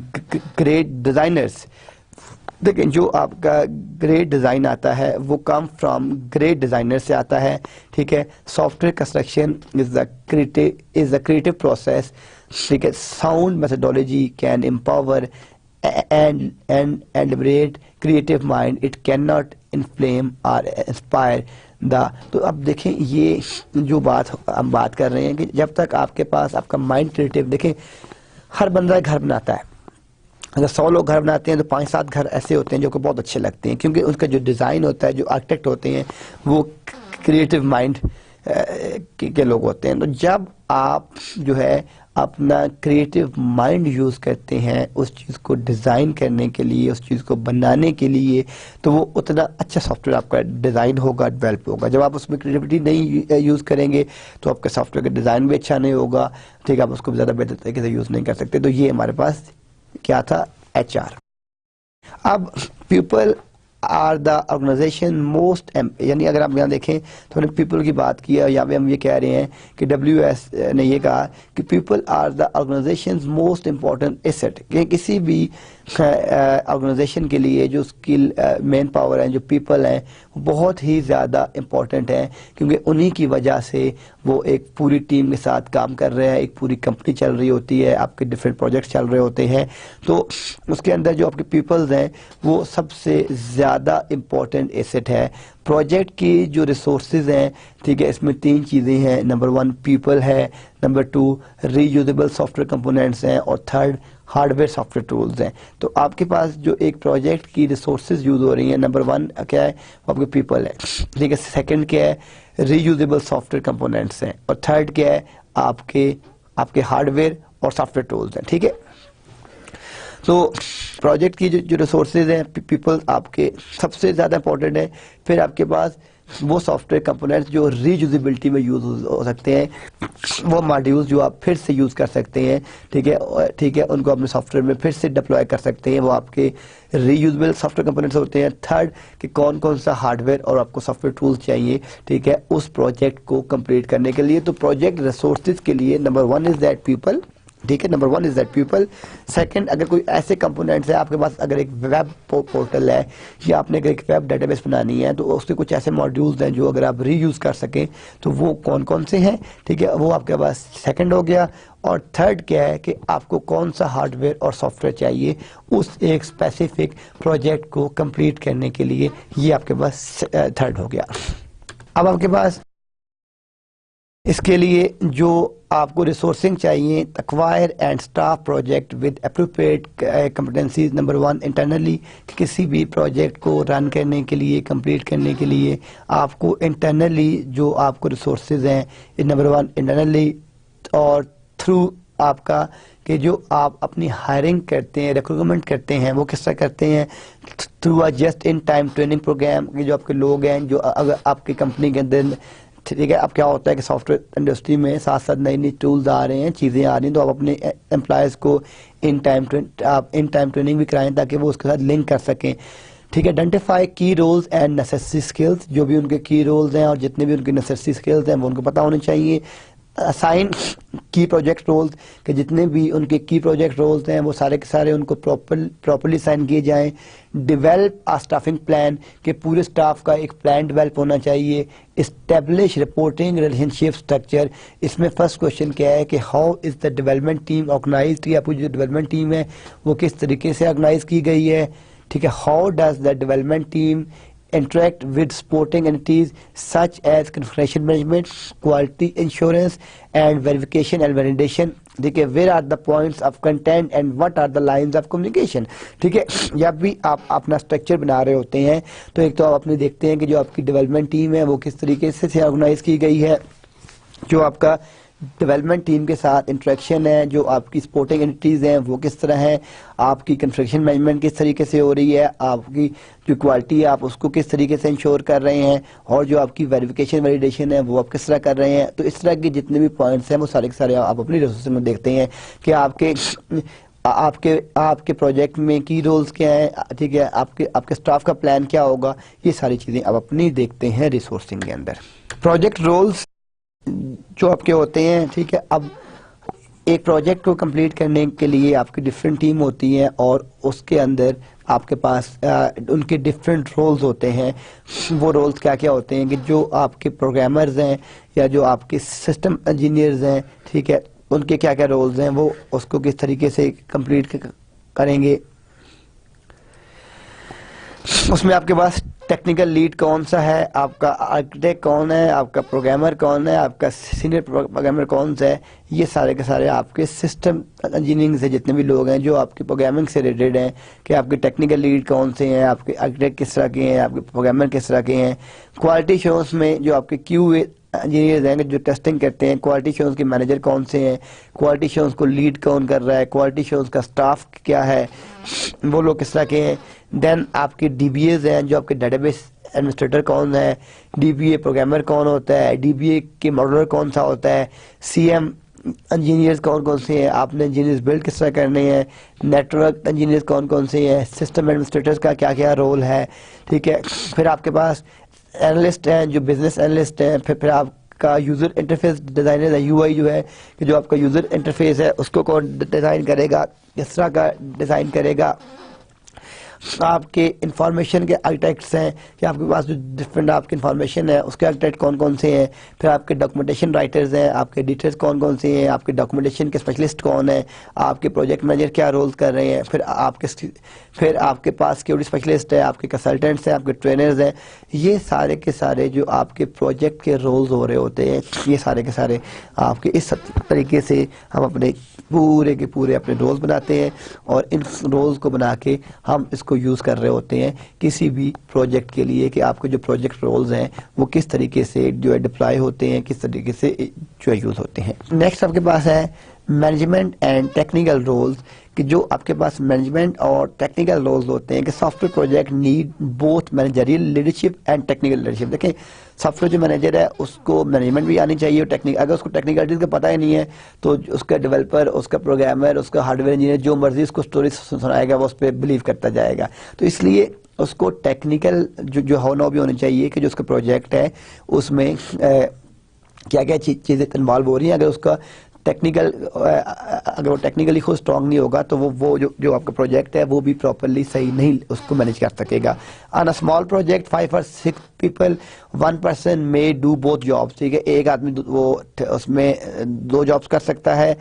great designers. देखिए, जो आपका ग्रेट डिज़ाइन आता है वो कम फ्रॉम ग्रेट डिज़ाइनर से आता है, ठीक है। Software construction is the creative process, ठीक है। Sound methodology can empower and liberate creative mind. It cannot inflame or inspire the। तो अब देखें, ये जो बात हम बात कर रहे हैं कि जब तक आपके पास आपका माइंड क्रिएटिव, देखें हर बंदा घर बनाता है, अगर 100 लोग घर बनाते हैं तो 5-7 घर ऐसे होते हैं जो कि बहुत अच्छे लगते हैं, क्योंकि उनका जो डिज़ाइन होता है, जो आर्किटेक्ट होते हैं वो क्रिएटिव माइंड के लोग होते हैं। तो जब आप जो है अपना क्रिएटिव माइंड यूज़ करते हैं उस चीज़ को डिज़ाइन करने के लिए, उस चीज़ को बनाने के लिए, तो वो उतना अच्छा सॉफ्टवेयर आपका डिज़ाइन होगा, डेवलप होगा। जब आप उसमें क्रिएटिविटी नहीं यूज़ करेंगे तो आपके सॉफ्टवेयर का डिज़ाइन भी अच्छा नहीं होगा, ठीक है, आप उसको ज़्यादा बेहतर तरीके से यूज़ नहीं कर सकते। तो ये हमारे पास क्या था, HR। अब people are the organisation most, यानी अगर आप यहाँ देखें तो हमने पीपल की बात की है, यहाँ पे हम ये कह रहे हैं कि WS ने ये कहा कि people are the organisation most important asset, कि किसी भी ऑर्गेनाइजेशन के लिए जो स्किल मेन पावर हैं, जो पीपल हैं, वो बहुत ही ज़्यादा इम्पॉर्टेंट हैं, क्योंकि उन्हीं की वजह से वो एक पूरी टीम के साथ काम कर रहे हैं, एक पूरी कंपनी चल रही होती है, आपके डिफरेंट प्रोजेक्ट्स चल रहे होते हैं। तो उसके अंदर जो आपके पीपल्स हैं वो सबसे ज़्यादा इम्पॉर्टेंट एसेट है। प्रोजेक्ट की जो रिसोर्सेज हैं, ठीक है, इसमें 3 चीज़ें हैं। नंबर 1 पीपल है, नंबर 2 रीयूजेबल सॉफ्टवेयर कंपोनेंट्स हैं, और थर्ड हार्डवेयर सॉफ्टवेयर टूल्स हैं। तो आपके पास जो एक प्रोजेक्ट की रिसोर्सेज यूज़ हो रही हैं, नंबर 1 क्या है, वो आपके पीपल है, ठीक है। सेकंड क्या है, रीयूजेबल सॉफ्टवेयर कंपोनेंट्स हैं, और थर्ड क्या है, आपके हार्डवेयर और सॉफ्टवेयर टूल्स हैं, ठीक है। तो प्रोजेक्ट की जो रिसोर्सेज हैं, पीपल आपके सबसे ज़्यादा इंपॉर्टेंट है। फिर आपके पास वो सॉफ्टवेयर कंपोनेंट्स जो रीयूजेबिलिटी में यूज़ हो सकते हैं, वो मॉड्यूल्स जो आप फिर से यूज़ कर सकते हैं, ठीक है, उनको अपने सॉफ्टवेयर में फिर से डिप्लॉय कर सकते हैं, वो आपके रीयूजेबल सॉफ्टवेयर कंपोनेंट्स होते हैं। थर्ड कि कौन कौन सा हार्डवेयर और आपको सॉफ्टवेयर टूल्स चाहिए, ठीक है, उस प्रोजेक्ट को कंप्लीट करने के लिए। तो प्रोजेक्ट रिसोर्सेज के लिए नंबर 1 इज़ दैट पीपल, ठीक है, number 1 is that people. Second, अगर कोई ऐसे कंपोनेंट्स है आपके पास, अगर एक वेब पोर्टल है या आपने एक वेब डेटाबेस बनानी है, तो उसके कुछ ऐसे मॉड्यूल्स हैं जो अगर आप रीयूज़ कर सकें, तो वो कौन कौन से हैं, ठीक है, वो आपके पास सेकंड हो गया। और थर्ड क्या है कि आपको कौन सा हार्डवेयर और सॉफ्टवेयर चाहिए उस एक स्पेसिफिक प्रोजेक्ट को कंप्लीट करने के लिए, ये आपके पास थर्ड हो गया। अब आपके पास इसके लिए जो आपको रिसोर्सिंग चाहिए, acquire and staff project with appropriate कम्पिटेंसीज। Number 1 internally, किसी भी प्रोजेक्ट को रन करने के लिए, कंप्लीट करने के लिए आपको इंटरनली जो आपको रिसोर्सेज हैं, नंबर 1 इंटरनली, और थ्रू आपका कि जो आप अपनी हायरिंग करते हैं, रिक्रूटमेंट करते हैं, वो किस तरह करते हैं, through a just in time training programme. कि जो आपके लोग हैं, जो अगर आपकी कंपनी के अंदर, ठीक है, अब क्या होता है कि सॉफ्टवेयर इंडस्ट्री में साथ साथ नई नई टूल्स आ रहे हैं, चीज़ें आ रही हैं, तो आप अपने एम्प्लॉयज़ को इन टाइम ट्रेनिंग भी कराएं ताकि वो उसके साथ लिंक कर सकें, ठीक है। आइडेंटिफाई की रोल्स एंड नेसेसरी स्किल्स, जो भी उनके की रोल्स हैं और जितने भी उनके नेसेसरी स्किल्स हैं वो उनको पता होने चाहिए। असाइन की प्रोजेक्ट रोल्स, कि जितने भी उनके की प्रोजेक्ट रोल्स हैं वो सारे के सारे उनको प्रॉपर्ली साइन किए जाएं। डेवलप आ स्टाफिंग प्लान, के पूरे स्टाफ का एक प्लान डेवलप होना चाहिए। इस्टेब्लिश रिपोर्टिंग रिलेशनशिप स्ट्रक्चर, इसमें फर्स्ट क्वेश्चन क्या है कि how is the development team organised, कि आपकी जो डेवलपमेंट टीम है वो किस तरीके से ऑर्गेनाइज की गई है, ठीक है। How does the development team interact with supporting entities such as configuration management, quality assurance and verification and validation, ठीक है। where are the points of content and what are the lines of communication, ठीक है। जब भी आप अपना structure बना रहे होते हैं तो एक तो आप अपने देखते हैं कि जो आपकी डेवलपमेंट टीम है वो किस तरीके से ऑर्गेनाइज की गई है, जो आपका डेवलपमेंट टीम के साथ इंटरेक्शन है, जो आपकी सपोर्टिंग एंटिटीज़ हैं वो किस तरह है, आपकी कन्फिगरेशन मैनेजमेंट किस तरीके से हो रही है, आपकी जो क्वालिटी है आप उसको किस तरीके से इंश्योर कर रहे हैं, और जो आपकी वेरिफिकेशन वैलिडेशन है वो आप किस तरह कर रहे हैं। तो इस तरह के जितने भी पॉइंट्स हैं वो सारे के सारे आप अपनी रिसोर्स में देखते हैं कि आपके प्रोजेक्ट में की रोल्स क्या हैं, ठीक है, आपके स्टाफ का प्लान क्या होगा, ये सारी चीज़ें आप अपनी देखते हैं रिसोर्सिंग के अंदर। प्रोजेक्ट रोल्स जो आपके होते हैं, ठीक है, अब एक प्रोजेक्ट को कंप्लीट करने के लिए आपकी डिफरेंट टीम होती है और उसके अंदर आपके पास उनके डिफरेंट रोल्स होते हैं। वो रोल्स क्या क्या होते हैं कि जो आपके प्रोग्रामर्स हैं या जो आपके सिस्टम इंजीनियर्स हैं, ठीक है, उनके क्या क्या रोल्स हैं, वो उसको किस तरीके से कंप्लीट करेंगे। उसमें आपके पास टेक्निकल लीड कौन सा है, आपका आर्किटेक्ट कौन है, आपका प्रोग्रामर कौन है, आपका सीनियर प्रोग्रामर कौन सा है, ये सारे के सारे आपके सिस्टम इंजीनियरिंग से जितने भी लोग हैं जो आपके प्रोग्रामिंग से रिलेटेड हैं, कि आपके टेक्निकल लीड कौन से हैं, आपके आर्किटेक्ट किस तरह के हैं, आपके प्रोग्रामर किस तरह के हैं। क्वालिटी शोर्स में जो आपके QA इंजीनियर्स हैं जो टेस्टिंग करते हैं, क्वालिटी शोर्स के मैनेजर कौन से हैं, क्वालिटी शोर्स को लीड कौन कर रहा है, क्वालिटी शोर्स का स्टाफ क्या है, वो लोग किस तरह के हैं। देन आपके DBAs हैं जो आपके डेटाबेस एडमिनिस्ट्रेटर कौन है, DBA प्रोग्रामर कौन होता है, DBA के मॉडलर कौन सा होता है, CM इंजीनियर्स कौन कौन से हैं, आपने इंजीनियर्स बिल्ड किस तरह करने हैं, नेटवर्क इंजीनियर्स कौन कौन से हैं, सिस्टम एडमिनिस्ट्रेटर्स का क्या क्या रोल है, ठीक है। फिर आपके पास एनालिस्ट हैं जो बिजनेस एनालिस्ट हैं, फिर आपका यूज़र इंटरफेस डिज़ाइनर है, UI जो है कि जो आपका यूज़र इंटरफेस है उसको कौन डिज़ाइन करेगा, किस तरह का डिज़ाइन करेगा। आपके इंफॉर्मेशन के आर्किटेक्ट्स हैं कि आपके पास जो डिफरेंट आपकी इंफॉर्मेशन है उसके आर्किटेक्ट कौन कौन से हैं। फिर आपके डॉक्यूमेंटेशन राइटर्स हैं, आपके एडिटर्स कौन कौन से हैं, आपके डॉक्यूमेंटेशन के स्पेशलिस्ट कौन है, आपके प्रोजेक्ट मैनेजर क्या रोल्स कर रहे हैं। फिर आपके पास सिक्योरिटी स्पेशलिस्ट है, आपके कंसल्टेंट्स हैं, आपके ट्रेनर्स हैं। ये सारे के सारे जो आपके प्रोजेक्ट के रोल्स हो रहे होते हैं, ये सारे के सारे आपके इस तरीके से हम अपने पूरे के पूरे अपने रोल्स बनाते हैं और इन रोल्स को बना के हम इसको यूज़ कर रहे होते हैं किसी भी प्रोजेक्ट के लिए, कि आपके जो प्रोजेक्ट रोल्स हैं वो किस तरीके से जो है डिप्लॉय होते हैं, किस तरीके से जो है यूज़ होते हैं। नेक्स्ट आपके पास है मैनेजमेंट एंड टेक्निकल रोल्स, कि जो आपके पास मैनेजमेंट और टेक्निकल रोल्स होते हैं कि software project need both managerial leadership and technical leadership. देखें, सॉफ्टवेयर जो मैनेजर है उसको मैनेजमेंट भी आनी चाहिए और अगर उसको टेक्निकलिटीज का पता ही नहीं है तो उसका डेवलपर, उसका प्रोग्रामर, उसका हार्डवेयर इंजीनियर जो मर्जी उसको स्टोरी सुनाएगा वो उस पर बिलीव करता जाएगा। तो इसलिए उसको टेक्निकल जो होना भी होनी चाहिए कि जो उसका प्रोजेक्ट है उसमें क्या क्या चीज़ें इन्वॉल्व हो रही हैं। अगर उसका अगर वो टेक्निकली खुद स्ट्रांग नहीं होगा तो वो जो आपका प्रोजेक्ट है वो भी प्रॉपरली सही नहीं उसको मैनेज कर सकेगा। On a small project 5 or 6 people, 1 person may do both jobs, ठीक है, एक आदमी वो उसमें 2 जॉब्स कर सकता है।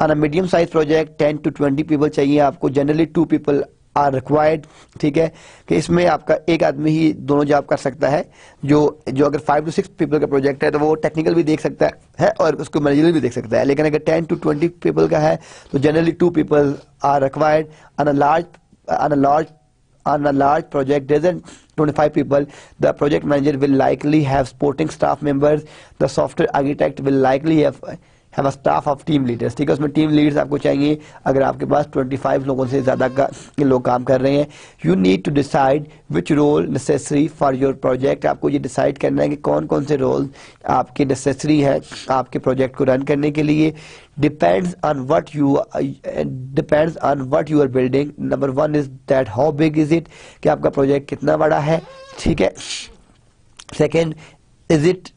On a medium size project 10 to 20 people चाहिए आपको, जनरली 2 people आर रिक्वायर्ड, ठीक है, कि इसमें आपका एक आदमी ही दोनों जॉब कर सकता है। जो अगर 5 to 6 पीपल का प्रोजेक्ट है तो वो टेक्निकल भी देख सकता है और उसको मैनेजर भी देख सकता है। लेकिन अगर 10 to 20 पीपल का है तो generally 2 people are required. On a large project doesn't 25 people, the project manager will likely have supporting staff members, the software architect will likely have a staff of team leaders, ठीक है, उसमें team leaders आपको चाहिए अगर आपके पास 25 लोगों से ज़्यादा लोग काम कर रहे हैं। You need to decide which role necessary for your project, आपको ये डिसाइड करना है कि कौन कौन से रोल आपके नेसेसरी है आपके प्रोजेक्ट को रन करने के लिए। depends on what you are building. Number 1 is that how big is it, कि आपका प्रोजेक्ट कितना बड़ा है, ठीक है। Second, is it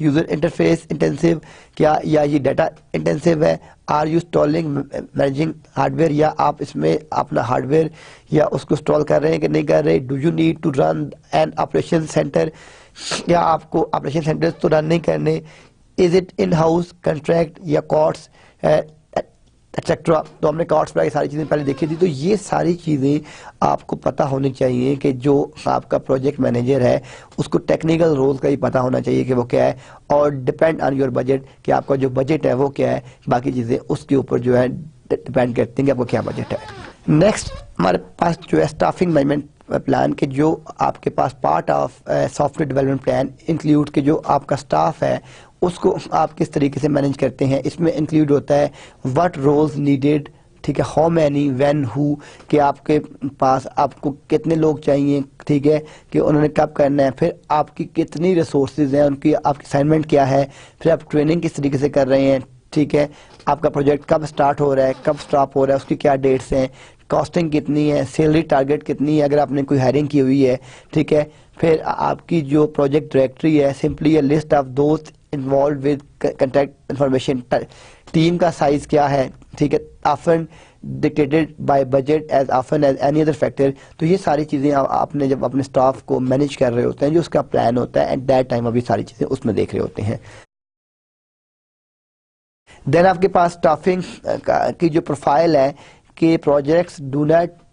user interface intensive, क्या या ये डाटा इंटेंसिव है। Are you installing managing hardware, या आप इसमें अपना हार्डवेयर या उसको इंस्टॉल कर रहे हैं कि नहीं कर रहे। Do you need to run an operation centre, या आपको ऑपरेशन सेंटर तो रन नहीं करने। Is it in house contract या कॉट्स एक्सेट्रा। तो हमने कॉट्स पर सारी चीज़ें पहले देखी थी। तो ये सारी चीज़ें आपको पता होनी चाहिए कि जो आपका प्रोजेक्ट मैनेजर है उसको टेक्निकल रोल का ही पता होना चाहिए कि वो क्या है, और डिपेंड ऑन योर बजट, कि आपका जो बजट है वो क्या है, बाकी चीज़ें उसके ऊपर जो है डिपेंड करती हैं कि आपको क्या बजट है। नेक्स्ट हमारे पास जो है स्टाफिंग मैनेजमेंट प्लान के जो आपके पास part of software development plan include के जो आपका स्टाफ है उसको आप किस तरीके से मैनेज करते हैं। इसमें इंक्लूड होता है व्हाट रोल्स नीडेड, ठीक है, हाउ मैनी, व्हेन, हु, कि आपके पास आपको कितने लोग चाहिए, ठीक है, कि उन्होंने कब करना है। फिर आपकी कितनी रिसोर्सेज हैं, उनकी आपकी असाइनमेंट क्या है। फिर आप ट्रेनिंग किस तरीके से कर रहे हैं, ठीक है, आपका प्रोजेक्ट कब स्टार्ट हो रहा है, कब स्टॉप हो रहा है, उसकी क्या डेट्स हैं, कॉस्टिंग कितनी है, सैलरी टारगेट कितनी है अगर आपने कोई हायरिंग की हुई है, ठीक है। फिर आपकी जो प्रोजेक्ट डायरेक्टरी है, सिंपली अ लिस्ट ऑफ दोस्त involve with contact information, team का साइज क्या है, ठीक है, often dictated by budget as often as any other factor. तो ये सारी चीज़ें आपने जब अपने स्टाफ को मैनेज कर रहे होते हैं, जो उसका प्लान होता है एट दैट टाइम अभी सारी चीज़ें उसमें देख रहे होते हैं। देन आपके पास स्टाफिंग की जो प्रोफाइल है कि projects do not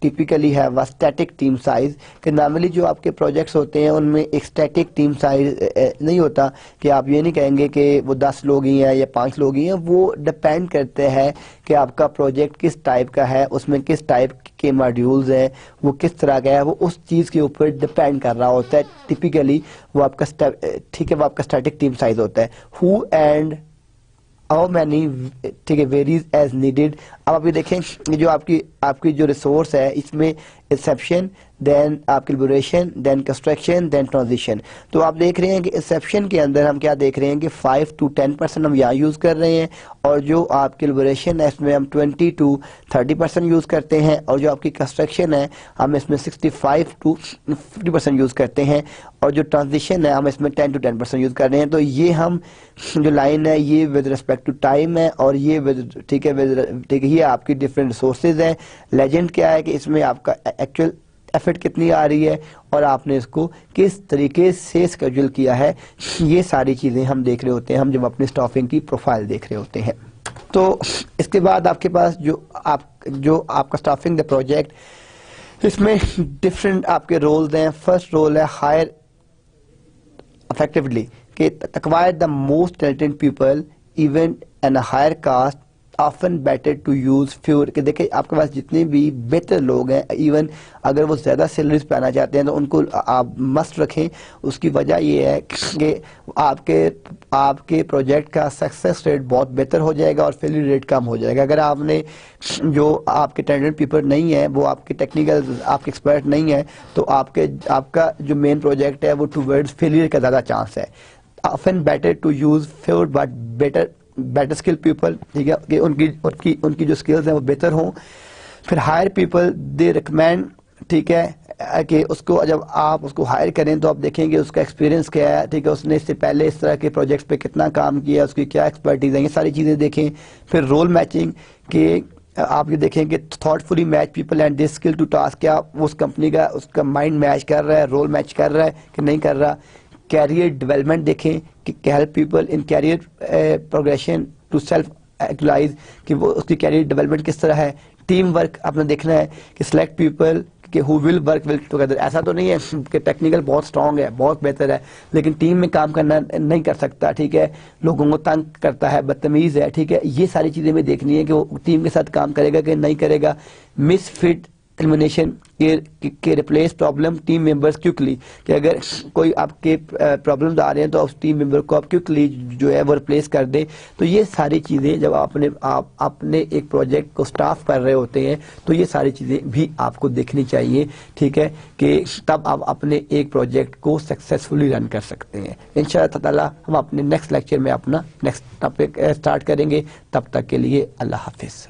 typically have a static team size, कि नॉर्मली जो आपके प्रोजेक्ट्स होते हैं उनमें एक स्टैटिक टीम साइज नहीं होता, कि आप ये नहीं कहेंगे कि वो 10 लोग ही हैं या 5 लोग ही हैं। वो डिपेंड करते हैं कि आपका प्रोजेक्ट किस टाइप का है, उसमें किस टाइप के मॉड्यूल्स हैं, वो किस तरह का है, वो उस चीज़ के ऊपर डिपेंड कर रहा होता है। टिपिकली वो आपका ठीक है, वो आपका स्टैटिक टीम साइज होता है। हु एंड हाउ मैनी, ठीक है, वेरीज एज नीडेड। अब आप ये देखें जो आपकी जो रिसोर्स है, इसमें इंसेप्शन, देन आपकी elaboration, then construction, then transition. तो आप देख रहे हैं कि इंसेप्शन के अंदर हम क्या देख रहे हैं कि 5 to 10% हम यहाँ यूज़ कर रहे हैं, और जो आपकी लिबरेशन है इसमें हम 20 to 30% यूज़ करते हैं, और जो आपकी कंस्ट्रक्शन है हम इसमें 65 to 50% यूज़ करते हैं, और जो ट्रांजिशन है हम इसमें 10 to 10% यूज़ कर रहे हैं। तो ये हम जो लाइन है ये विद रिस्पेक्ट टू टाइम है, और ये विद, ठीक है, ये आपकी डिफरेंट रिसोर्सेज है। लेजेंड क्या है कि इसमें आपका एक्चुअल एफर्ट कितनी आ रही है और आपने इसको किस तरीके से स्केड्यूल किया है, ये सारी चीज़ें हम देख रहे होते हैं हम जब अपनी स्टाफिंग की प्रोफाइल देख रहे होते हैं। तो इसके बाद आपके पास जो आपका स्टाफिंग द प्रोजेक्ट, इसमें डिफरेंट आपके रोल्स हैं। फर्स्ट रोल है हायर effectively, कि acquire the most talented people even and a higher cost, often better to use fewer, कि देखिए आपके पास जितने भी बेहतर लोग हैं, इवन अगर वो ज़्यादा सैलरीज पाना चाहते हैं तो उनको आप मस्ट रखें। उसकी वजह ये है कि आपके प्रोजेक्ट का सक्सेस रेट बहुत बेहतर हो जाएगा और फेलियर रेट कम हो जाएगा। अगर आपने जो आपके टैलेंटेड पीपल नहीं है, वो आपके टेक्निकल आपके एक्सपर्ट नहीं है, तो आपका जो मेन प्रोजेक्ट है वो टूवर्ड्स फेलियर का ज़्यादा चांस है। Often better to use fewer but better skill people, ठीक है, कि उनकी जो स्किल्स हैं वो बेहतर हों। फिर हायर पीपल दे रिकमेंड, ठीक है, कि उसको जब आप उसको हायर करें तो आप देखेंगे उसका एक्सपीरियंस क्या है, ठीक है, उसने इससे पहले इस तरह के प्रोजेक्ट्स पे कितना काम किया, उसकी क्या एक्सपर्टीज है, ये सारी चीज़ें देखें। फिर रोल मैचिंग, कि आप ये देखें कि thoughtfully match people and this skill to task, क्या उस कंपनी का उसका माइंड मैच कर रहा है, रोल मैच कर रहा है कि नहीं कर रहा। कैरियर डेवलपमेंट देखें कि help people in career progression to self actualise, कि वो उसकी कैरियर डेवलपमेंट किस तरह है। टीम वर्क आपने देखना है कि सिलेक्ट पीपल कि who will work will together. ऐसा तो नहीं है कि टेक्निकल बहुत स्ट्रांग है, बहुत बेहतर है, लेकिन टीम में काम करना नहीं कर सकता, ठीक है, लोगों को तंग करता है, बदतमीज़ है, ठीक है। ये सारी चीज़ें में देखनी है कि वो टीम के साथ काम करेगा कि नहीं करेगा। मिसफिट एलिमिनेशन के replace problem team members quickly, कि अगर कोई आपके प्रॉब्लम्स आ रहे हैं तो उस टीम मेंबर को आप क्विकली जो है वो रिप्लेस कर दें। तो ये सारी चीज़ें जब आप अपने एक प्रोजेक्ट को स्टाफ कर रहे होते हैं तो ये सारी चीज़ें भी आपको देखनी चाहिए, ठीक है, कि तब आप अपने एक प्रोजेक्ट को सक्सेसफुली रन कर सकते हैं। इंशाअल्लाह ताला हम अपने नेक्स्ट लेक्चर में अपना नेक्स्ट टॉपिक स्टार्ट करेंगे। तब तक के लिए अल्लाह हाफिज़।